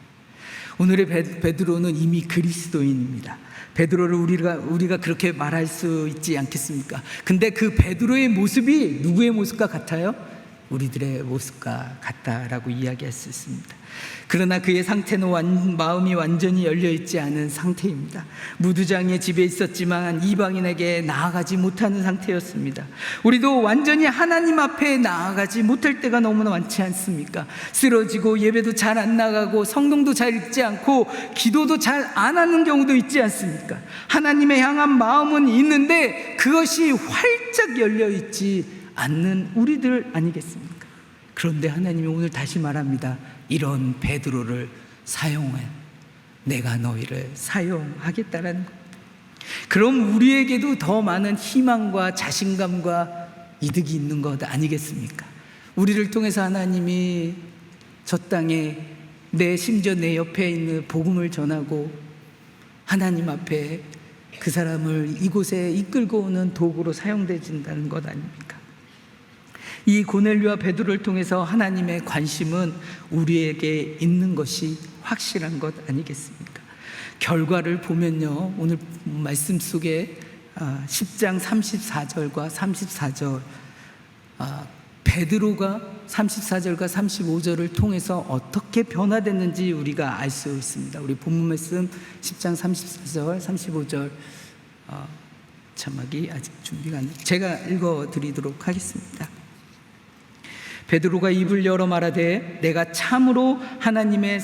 오늘의 베드로는 이미 그리스도인입니다. 베드로를 우리가 그렇게 말할 수 있지 않겠습니까? 근데 그 베드로의 모습이 누구의 모습과 같아요? 우리들의 모습과 같다라고 이야기할 수 있습니다. 그러나 그의 상태는 마음이 완전히 열려있지 않은 상태입니다. 무두장의 집에 있었지만 이방인에게 나아가지 못하는 상태였습니다. 우리도 완전히 하나님 앞에 나아가지 못할 때가 너무나 많지 않습니까? 쓰러지고 예배도 잘 안 나가고 성경도 잘 읽지 않고 기도도 잘 안 하는 경우도 있지 않습니까? 하나님의 향한 마음은 있는데 그것이 활짝 열려있지 않는 우리들 아니겠습니까? 그런데 하나님이 오늘 다시 말합니다. 이런 베드로를 사용해 내가 너희를 사용하겠다라는 것. 그럼 우리에게도 더 많은 희망과 자신감과 이득이 있는 것 아니겠습니까? 우리를 통해서 하나님이 저 땅에 심지어 내 옆에 있는 복음을 전하고 하나님 앞에 그 사람을 이곳에 이끌고 오는 도구로 사용되진다는 것 아닙니까? 이 고넬료와 베드로를 통해서 하나님의 관심은 우리에게 있는 것이 확실한 것 아니겠습니까? 결과를 보면요, 오늘 말씀 속에 10장 34절과 34절 베드로가 34절과 35절을 통해서 어떻게 변화됐는지 우리가 알 수 있습니다. 우리 본문 말씀 10장 34절 35절 자막이 아직 준비가 안 됐습니다. 제가 읽어드리도록 하겠습니다. 베드로가 입을 열어 말하되 내가 참으로 하나님은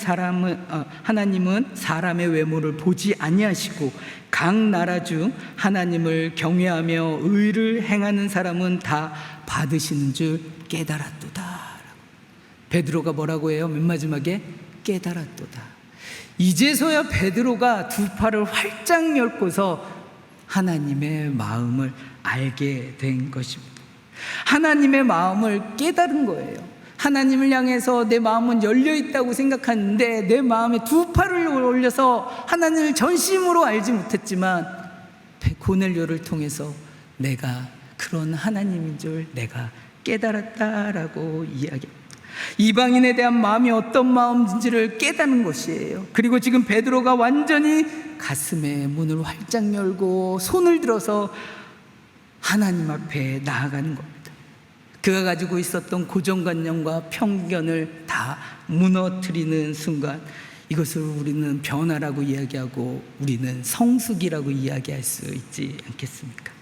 사람의 외모를 보지 아니하시고 각 나라 중 하나님을 경외하며 의를 행하는 사람은 다 받으시는 줄 깨달았도다. 베드로가 뭐라고 해요? 맨 마지막에 깨달았도다. 이제서야 베드로가 두 팔을 활짝 열고서 하나님의 마음을 알게 된 것입니다. 하나님의 마음을 깨달은 거예요. 하나님을 향해서 내 마음은 열려있다고 생각하는데 내 마음에 두 팔을 올려서 하나님을 전심으로 알지 못했지만 고넬료를 통해서 내가 그런 하나님인 줄 내가 깨달았다라고 이야기합니다. 이방인에 대한 마음이 어떤 마음인지를 깨닫는 것이에요. 그리고 지금 베드로가 완전히 가슴에 문을 활짝 열고 손을 들어서 하나님 앞에 나아가는 겁니다. 그가 가지고 있었던 고정관념과 편견을 다 무너뜨리는 순간 이것을 우리는 변화라고 이야기하고 우리는 성숙이라고 이야기할 수 있지 않겠습니까?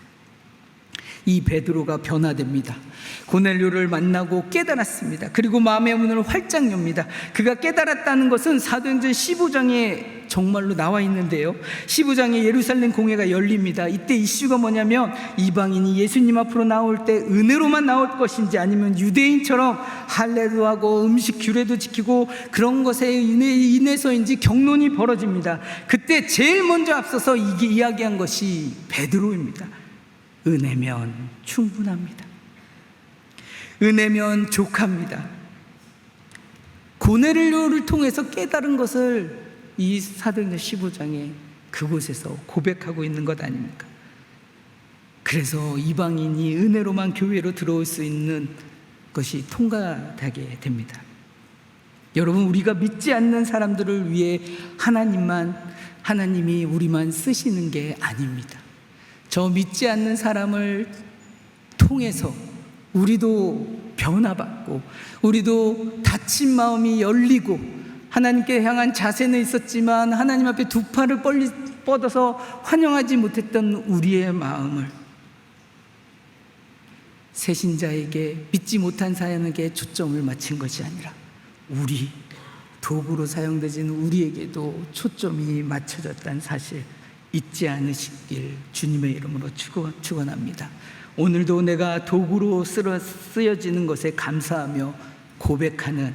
이 베드로가 변화됩니다. 고넬료를 만나고 깨달았습니다. 그리고 마음의 문을 활짝 엽니다. 그가 깨달았다는 것은 사도행전 15장에 정말로 나와 있는데요, 15장에 예루살렘 공회가 열립니다. 이때 이슈가 뭐냐면 이방인이 예수님 앞으로 나올 때 은혜로만 나올 것인지 아니면 유대인처럼 할례도 하고 음식 규례도 지키고 그런 것에 인해서인지 경론이 벌어집니다. 그때 제일 먼저 앞서서 이야기한 것이 베드로입니다. 은혜면 충분합니다. 은혜면 족합니다. 고넬료를 통해서 깨달은 것을 이 사도행전 15장에 그곳에서 고백하고 있는 것 아닙니까? 그래서 이방인이 은혜로만 교회로 들어올 수 있는 것이 통과되게 됩니다. 여러분, 우리가 믿지 않는 사람들을 위해 하나님이 우리만 쓰시는 게 아닙니다. 저 믿지 않는 사람을 통해서 우리도 변화받고 우리도 닫힌 마음이 열리고 하나님께 향한 자세는 있었지만 하나님 앞에 두 팔을 뻗어서 환영하지 못했던 우리의 마음을 새신자에게, 믿지 못한 사람에게 초점을 맞춘 것이 아니라 우리 도구로 사용되지는 우리에게도 초점이 맞춰졌다는 사실 잊지 않으시길 주님의 이름으로 축원합니다. 오늘도 내가 도구로 쓰여지는 것에 감사하며 고백하는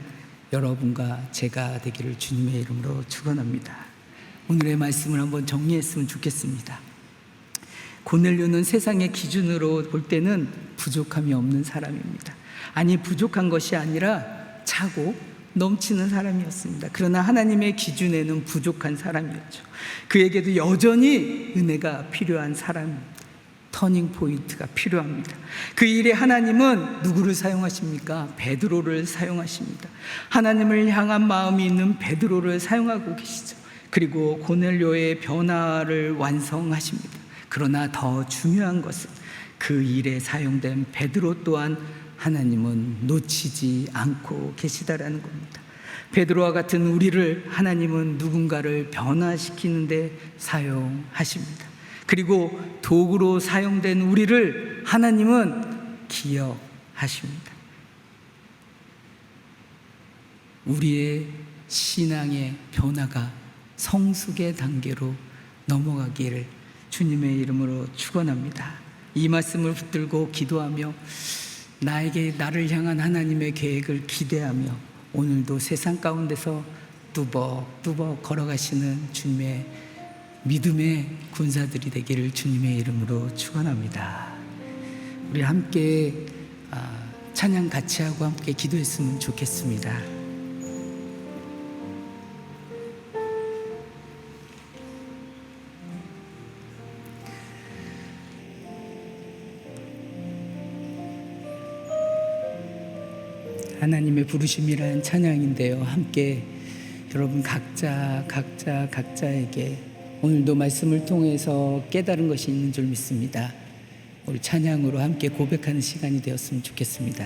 여러분과 제가 되기를 주님의 이름으로 축원합니다. 오늘의 말씀을 한번 정리했으면 좋겠습니다. 고넬료는 세상의 기준으로 볼 때는 부족함이 없는 사람입니다. 아니, 부족한 것이 아니라 차고 넘치는 사람이었습니다. 그러나 하나님의 기준에는 부족한 사람이었죠. 그에게도 여전히 은혜가 필요한 사람, 터닝 포인트가 필요합니다. 그 일에 하나님은 누구를 사용하십니까? 베드로를 사용하십니다. 하나님을 향한 마음이 있는 베드로를 사용하고 계시죠. 그리고 고넬료의 변화를 완성하십니다. 그러나 더 중요한 것은 그 일에 사용된 베드로 또한 하나님은 놓치지 않고 계시다라는 겁니다. 베드로와 같은 우리를 하나님은 누군가를 변화시키는데 사용하십니다. 그리고 도구로 사용된 우리를 하나님은 기억하십니다. 우리의 신앙의 변화가 성숙의 단계로 넘어가기를 주님의 이름으로 축원합니다. 이 말씀을 붙들고 기도하며 나를 향한 하나님의 계획을 기대하며 오늘도 세상 가운데서 뚜벅뚜벅 걸어가시는 주님의 믿음의 군사들이 되기를 주님의 이름으로 축원합니다. 우리 함께 찬양 같이 하고 함께 기도했으면 좋겠습니다. 하나님의 부르심이란 찬양인데요. 함께 여러분 각자에게 오늘도 말씀을 통해서 깨달은 것이 있는 줄 믿습니다. 우리 찬양으로 함께 고백하는 시간이 되었으면 좋겠습니다.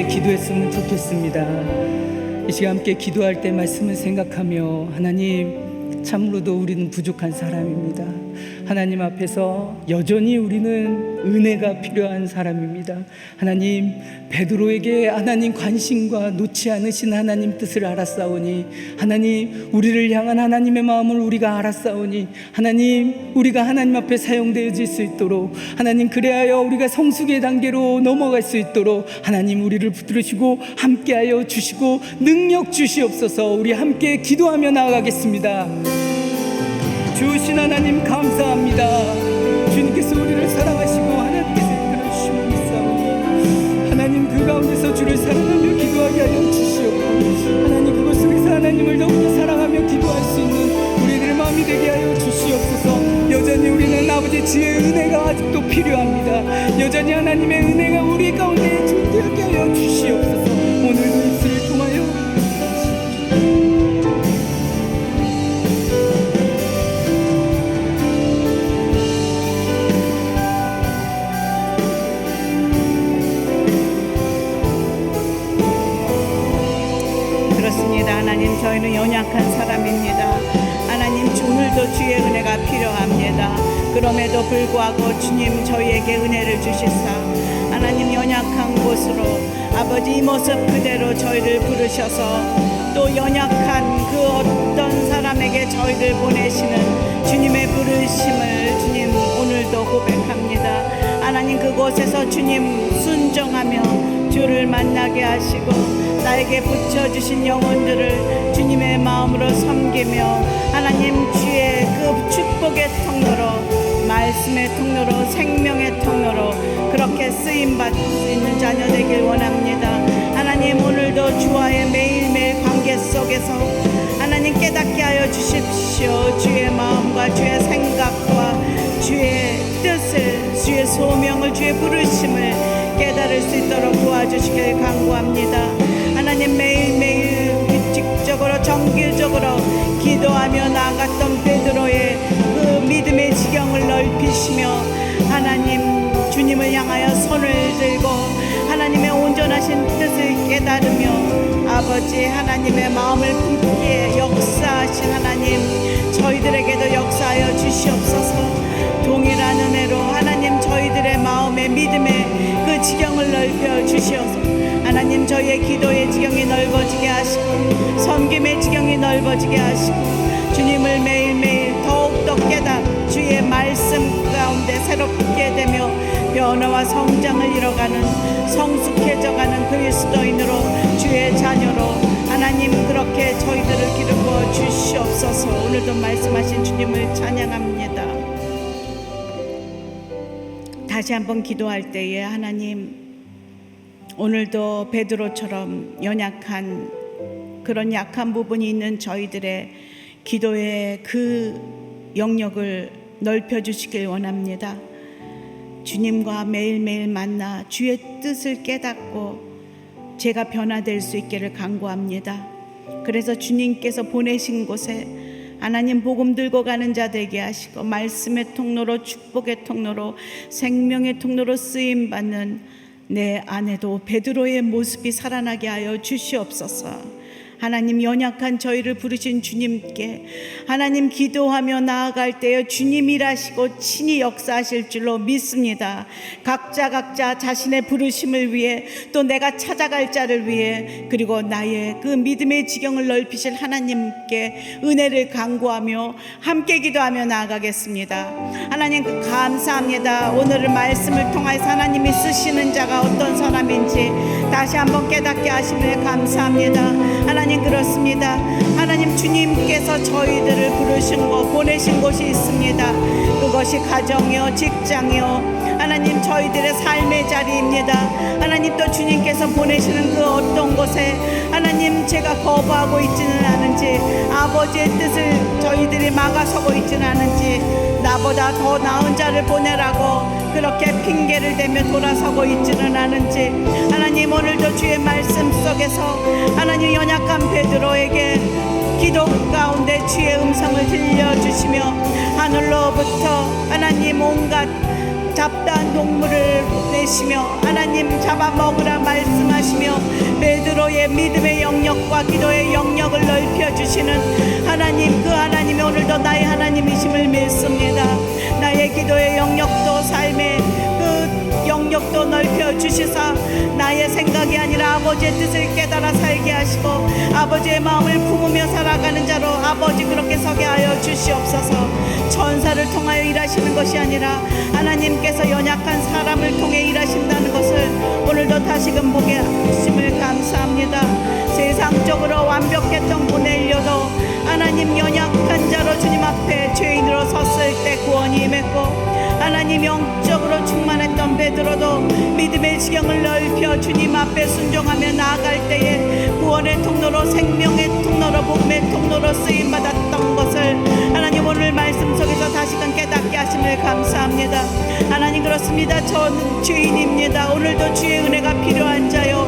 기도했으면 좋겠습니다. 이 시간 함께 기도할 때 말씀을 생각하며 하나님, 참으로도 우리는 부족한 사람입니다. 하나님 앞에서 여전히 우리는 은혜가 필요한 사람입니다. 하나님, 베드로에게 하나님 관심과 놓지 않으신 하나님 뜻을 알았사오니, 하나님 우리를 향한 하나님의 마음을 우리가 알았사오니, 하나님 우리가 하나님 앞에 사용되어질 수 있도록, 하나님 그래하여 우리가 성숙의 단계로 넘어갈 수 있도록 하나님 우리를 붙들으시고 함께하여 주시고 능력 주시옵소서. 우리 함께 기도하며 나아가겠습니다. 주신 하나님 감사합니다. 주님께서 우리를 사랑하시고 하나님께서 이끌어주심을 믿사오니 하나님 그 가운데서 주를 사랑하며 기도하게 하여 주시옵고, 하나님 그곳 속에서 하나님을 더욱더 사랑하며 기도할 수 있는 우리들의 마음이 되게 하여 주시옵소서. 여전히 우리는 아버지 지혜의 은혜가 아직도 필요합니다. 여전히 하나님의 은혜가 우리 가운데 존재하게 하여 주시옵소서. 오늘도 입술을 통하여 하나님, 저희는 연약한 사람입니다. 하나님, 오늘도 주의 은혜가 필요합니다. 그럼에도 불구하고 주님 저희에게 은혜를 주시사 하나님 연약한 곳으로 아버지 이 모습 그대로 저희를 부르셔서 또 연약한 그 어떤 사람에게 저희를 보내시는 주님의 부르심을 주님 오늘도 고백합니다. 하나님 그곳에서 주님 순종하며 주를 만나게 하시고 나에게 붙여주신 영혼들을 주님의 마음으로 섬기며 하나님 주의 그 축복의 통로로 말씀의 통로로 생명의 통로로 그렇게 쓰임받을 수 있는 자녀 되길 원합니다. 하나님 오늘도 주와의 매일매일 관계 속에서 하나님 깨닫게 하여 주십시오. 주의 마음과 주의 생각과 주의 뜻을 주의 소명을 주의 부르심을 깨달을 수 있도록 도와주시길 간구합니다. 하나님 매일매일 규칙적으로 정기적으로 기도하며 나아갔던 베드로의 그 믿음의 지경을 넓히시며 하나님 주님을 향하여 손을 들고 하나님의 온전하신 뜻을 깨달으며 아버지 하나님의 마음을 품기에 역사하신 하나님 저희들에게도 역사하여 주시옵소서. 동일한 은혜로 하나님 저희들의 마음의 믿음의 그 지경을 넓혀 주시옵소서. 하나님 저희의 기도의 지경이 넓어지게 하시고 섬김의 지경이 넓어지게 하시고 주님을 매일매일 더욱더 깨닫 주의 말씀 가운데 새롭게 되며 변화와 성장을 이뤄가는 성숙해져가는 그리스도인으로 주의 자녀로 하나님 그렇게 저희들을 기르고 주시옵소서. 오늘도 말씀하신 주님을 찬양합니다. 다시 한번 기도할 때에 하나님 오늘도 베드로처럼 연약한 그런 약한 부분이 있는 저희들의 기도의 그 영역을 넓혀주시길 원합니다. 주님과 매일매일 만나 주의 뜻을 깨닫고 제가 변화될 수 있기를 간구합니다. 그래서 주님께서 보내신 곳에 하나님 복음 들고 가는 자 되게 하시고 말씀의 통로로 축복의 통로로 생명의 통로로 쓰임받는 내 안에도 베드로의 모습이 살아나게 하여 주시옵소서. 하나님 연약한 저희를 부르신 주님께 하나님 기도하며 나아갈 때에 주님 일하시고 친히 역사하실 줄로 믿습니다. 각자 자신의 부르심을 위해 또 내가 찾아갈 자를 위해 그리고 나의 그 믿음의 지경을 넓히실 하나님께 은혜를 간구하며 함께 기도하며 나아가겠습니다. 하나님 감사합니다. 오늘의 말씀을 통하여 하나님이 쓰시는 자가 어떤 사람인지 다시 한번 깨닫게 하심을 감사합니다. 하나님 그렇습니다. 하나님 주님께서 저희들을 부르신 곳 보내신 곳이 있습니다. 그것이 가정이요 직장이요 하나님 저희들의 삶의 자리입니다. 하나님 또 주님께서 보내시는 그 어떤 곳에 하나님 제가 거부하고 있지는 않은지 아버지의 뜻을 저희들이 막아서고 있지는 않은지 나보다 더 나은 자를 보내라고 그렇게 핑계를 대며 돌아서고 있지는 않은지 하나님 오늘도 주의 말씀 속에서 하나님 연약한 베드로에게 기도 가운데 주의 음성을 들려주시며 하늘로부터 하나님 온갖 잡다한 동물을 내시며 하나님 잡아먹으라 말씀하시며 베드로의 믿음의 영역과 기도의 영역을 넓혀주시는 하나님 그 하나님이 오늘도 나의 하나님이심을 믿습니다. 나의 기도의 영역도 삶의 그 영역도 넓혀주시사 나의 생각이 아니라 아버지의 뜻을 깨달아 살게 하시고 아버지의 마음을 품으며 살아가는 자로 아버지 그렇게 서게 하여 주시옵소서. 천사를 통하여 일하시는 것이 아니라 하나님께서 연약한 사람을 통해 일하신다는 것을 오늘도 다시금 보게 하심을 감사합니다. 세상적으로 완벽했던 고넬료도 하나님 연약한 자로 주님 앞에 죄인으로 섰을 때 구원이 임했고 하나님 영적으로 충만했던 베드로도 믿음의 지경을 넓혀 주님 앞에 순종하며 나아갈 때에 구원의 통로로 생명의 통로로 복음의 통로로 쓰임받았던 것을 하나님 오늘 말씀 속에서 다시금 깨닫게 하심을 감사합니다. 하나님 그렇습니다. 저는 죄인입니다. 오늘도 주의 은혜가 필요한 자요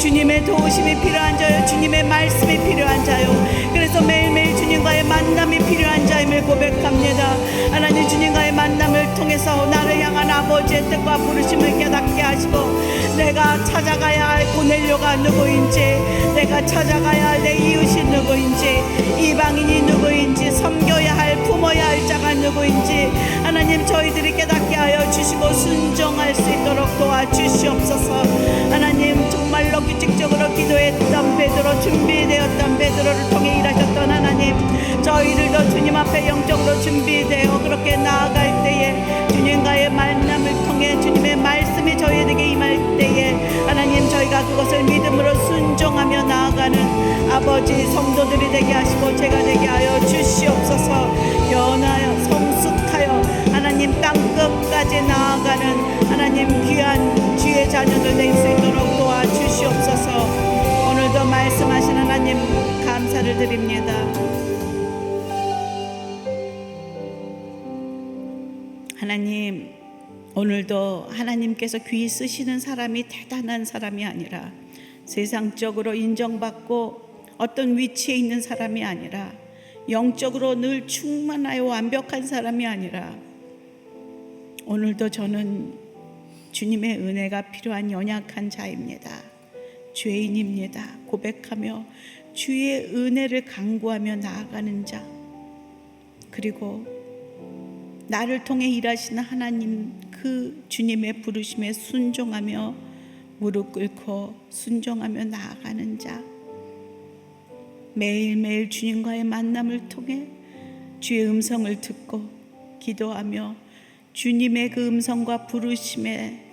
주님의 도우심이 필요한 자요 주님의 말씀이 필요한 자요 그래서 매일매일 주님과의 만남이 필요한 자임을 고백합니다. 하나님 주님과의 만남을 통해서 나를 향한 아버지의 뜻과 부르심을 깨닫게 하시고 내가 찾아가야 할 고넬료가 누구인지 내가 찾아가야 할 내 이웃이 누구인지 이방인이 누구인지 섬겨야 할 품어야 할 자가 누구인지 하나님 저희들이 깨닫게 하여 주시고 순종할 수 있도록 도와주시옵소서. 하나님 정말로 규칙적으로 기도했던 베드로 준비되었던 베드로를 통해 일하셨던 하나님 저희들도 주님 앞에 영적으로 준비되어 그렇게 나아갈 때에 주님과의 만남을 통해 주님의 말씀이 저희에게 임할 때에 하나님 저희가 그것을 믿음으로 순종하며 나아가는 아버지 성도들이 되게 하시고 제가 되게 하여 주시옵소서. 연하여 성숙하여 하나님 땅끝까지 나아가는 하나님 귀한 주의 자녀들 될 수 있도록 도와주시옵소서. 오늘도 말씀하신 하나님 감사를 드립니다. 하나님, 오늘도 하나님께서 귀 쓰시는 사람이 대단한 사람이 아니라 세상적으로 인정받고 어떤 위치에 있는 사람이 아니라 영적으로 늘 충만하여 완벽한 사람이 아니라 오늘도 저는 주님의 은혜가 필요한 연약한 자입니다. 죄인입니다. 고백하며 주의 은혜를 간구하며 나아가는 자, 그리고 나를 통해 일하시는 하나님 그 주님의 부르심에 순종하며 무릎 꿇고 순종하며 나아가는 자, 매일매일 주님과의 만남을 통해 주의 음성을 듣고 기도하며 주님의 그 음성과 부르심에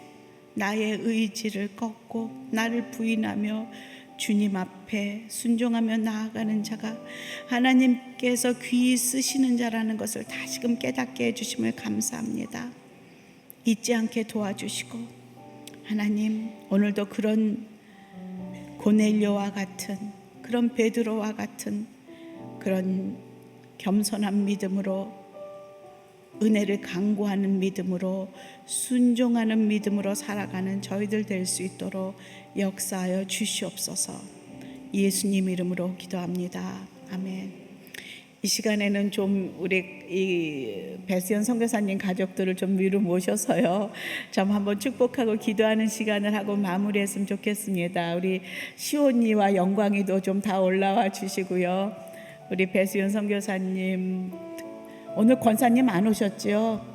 나의 의지를 꺾고 나를 부인하며 주님 앞에 순종하며 나아가는 자가 하나님께서 귀 쓰시는 자라는 것을 다시금 깨닫게 해주심을 감사합니다. 잊지 않게 도와주시고 하나님, 오늘도 그런 고넬료와 같은, 그런 베드로와 같은 그런 겸손한 믿음으로, 은혜를 간구하는 믿음으로, 순종하는 믿음으로 살아가는 저희들 될 수 있도록 역사하여 주시옵소서. 예수님 이름으로 기도합니다. 아멘. 이 시간에는 좀 우리 이 배수연 선교사님 가족들을 좀 위로 모셔서요, 좀 한번 축복하고 기도하는 시간을 하고 마무리했으면 좋겠습니다. 우리 시온이와 영광이도 좀 다 올라와 주시고요. 우리 배수연 선교사님, 오늘 권사님 안 오셨죠?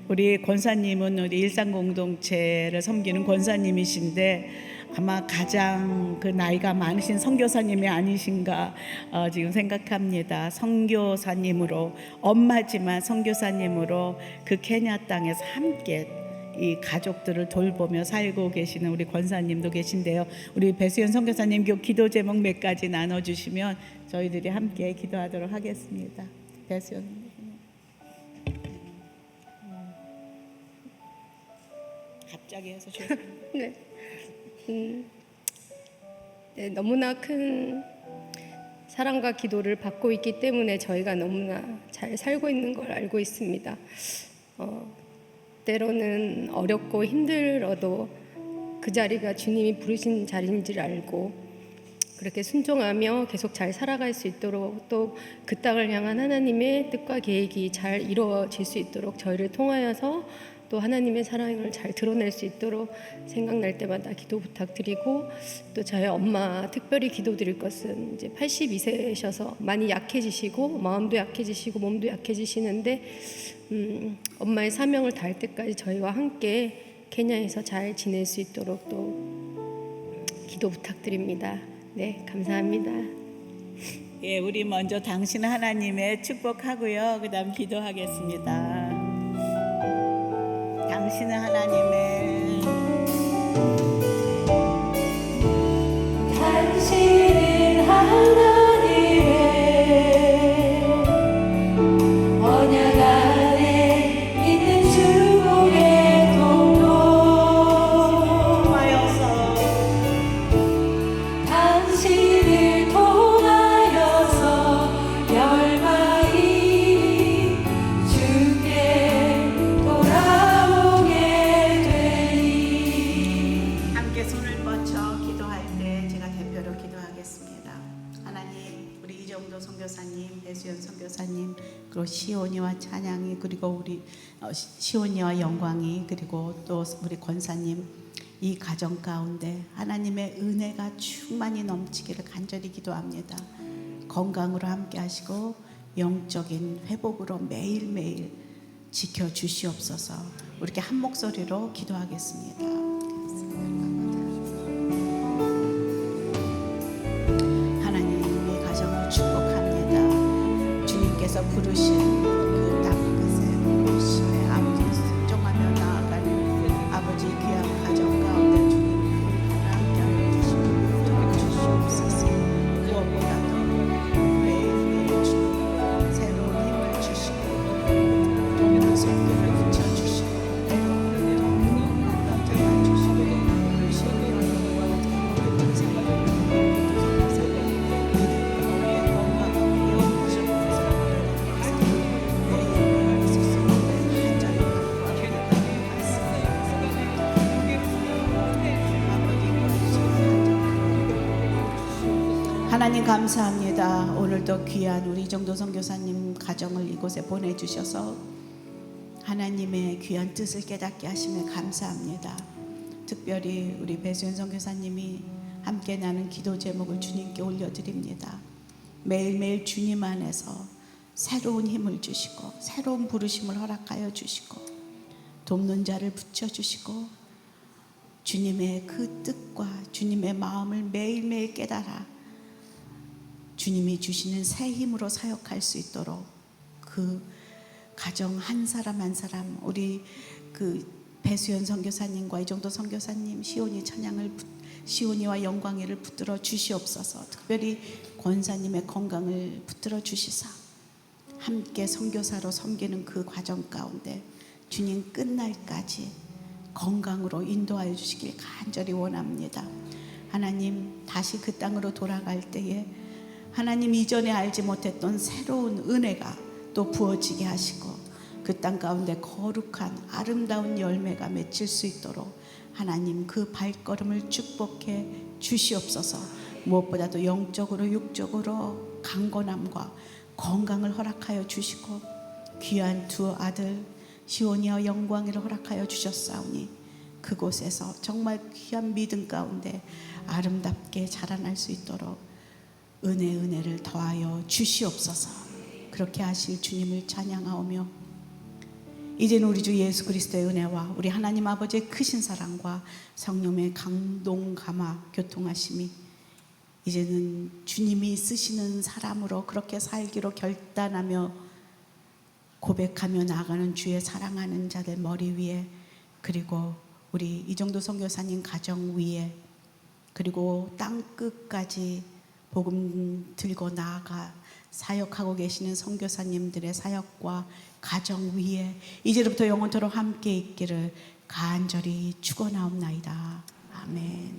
우리 권사님은 우리 일상공동체를 섬기는 권사님이신데 아마 가장 그 나이가 많으신 선교사님이 아니신가 지금 생각합니다. 선교사님으로, 엄마지만 선교사님으로 그 케냐 땅에서 함께 이 가족들을 돌보며 살고 계시는 우리 권사님도 계신데요. 우리 배수연 선교사님 기도 제목 몇 가지 나눠주시면 저희들이 함께 기도하도록 하겠습니다. 배수연 갑자기 해서 죄송합니다. 네. 네, 너무나 큰 사랑과 기도를 받고 있기 때문에 저희가 너무나 잘 살고 있는 걸 알고 있습니다. 때로는 어렵고 힘들어도 그 자리가 주님이 부르신 자리인지를 알고 그렇게 순종하며 계속 잘 살아갈 수 있도록, 또 그 땅을 향한 하나님의 뜻과 계획이 잘 이루어질 수 있도록 저희를 통하여서 또 하나님의 사랑을 잘 드러낼 수 있도록 생각날 때마다 기도 부탁드리고, 또 저희 엄마 특별히 기도드릴 것은 이제 82세셔서 많이 약해지시고 마음도 약해지시고 몸도 약해지시는데 엄마의 사명을 다할 때까지 저희와 함께 케냐에서 잘 지낼 수 있도록 또 기도 부탁드립니다. 네, 감사합니다. 예, 우리 먼저 당신 하나님의 축복하고요. 그다음 기도하겠습니다. 당신은 하나님의, 당신은 하나님의 언약 안에 있는 축복의 통로, 당신을 통하여서 열방이 주께 돌아오게 되리. 함께 손을 뻗쳐 기도할 때 제가 대표로 기도하겠습니다. 하나님, 우리 이정도 선교사님, 배수연 선교사님, 그리고 시온이와 찬양이, 그리고 우리 시온이와 영광이, 그리고 또 우리 권사님, 이 가정 가운데 하나님의 은혜가 충만히 넘치기를 간절히 기도합니다. 건강으로 함께 하시고 영적인 회복으로 매일매일 지켜주시옵소서. 우리 이렇게 한 목소리로 기도하겠습니다. 하나님, 이 가정을 축복합니다. 주님께서 부르신 그 땅끝에 오심에 아버지 순종하며 나아가는 아버지 귀한 가정 가운데 주님 함께하여 주시고 주시옵소서. 무엇보다도 매일매일 주님 새로운 힘을 주시고 또 성경을 붙여주시고 때로는 감정만 주시고 하나님 감사합니다. 오늘도 귀한 우리 이정도 선교사님 가정을 이곳에 보내주셔서 하나님의 귀한 뜻을 깨닫게 하심에 감사합니다. 특별히 우리 배수연 선교사님이 함께 나눈 기도 제목을 주님께 올려드립니다. 매일매일 주님 안에서 새로운 힘을 주시고 새로운 부르심을 허락하여 주시고 돕는 자를 붙여주시고 주님의 그 뜻과 주님의 마음을 매일매일 깨달아 주님이 주시는 새 힘으로 사역할 수 있도록 그 가정 한 사람 한 사람 우리 그 배수연 선교사님과 이정도 선교사님 시온이 찬양을 시온이와 영광이를 붙들어 주시옵소서. 특별히 권사님의 건강을 붙들어 주시사 함께 선교사로 섬기는 그 과정 가운데 주님 끝날까지 건강으로 인도하여 주시길 간절히 원합니다. 하나님 다시 그 땅으로 돌아갈 때에 하나님 이전에 알지 못했던 새로운 은혜가 또 부어지게 하시고 그 땅 가운데 거룩한 아름다운 열매가 맺힐 수 있도록 하나님 그 발걸음을 축복해 주시옵소서. 무엇보다도 영적으로 육적으로 강건함과 건강을 허락하여 주시고 귀한 두 아들 시온이와 영광이를 허락하여 주셨사오니 그곳에서 정말 귀한 믿음 가운데 아름답게 자라날 수 있도록 은혜를 더하여 주시옵소서. 그렇게 하실 주님을 찬양하오며 이제는 우리 주 예수 그리스도의 은혜와 우리 하나님 아버지의 크신 사랑과 성령의 감동 감화 교통하심이 이제는 주님이 쓰시는 사람으로 그렇게 살기로 결단하며 고백하며 나아가는 주의 사랑하는 자들 머리 위에 그리고 우리 이정도 선교사님 가정 위에 그리고 땅 끝까지 복음 들고 나아가 사역하고 계시는 선교사님들의 사역과 가정 위에 이제부터 영원토록 함께 있기를 간절히 축원하옵나이다. 아멘.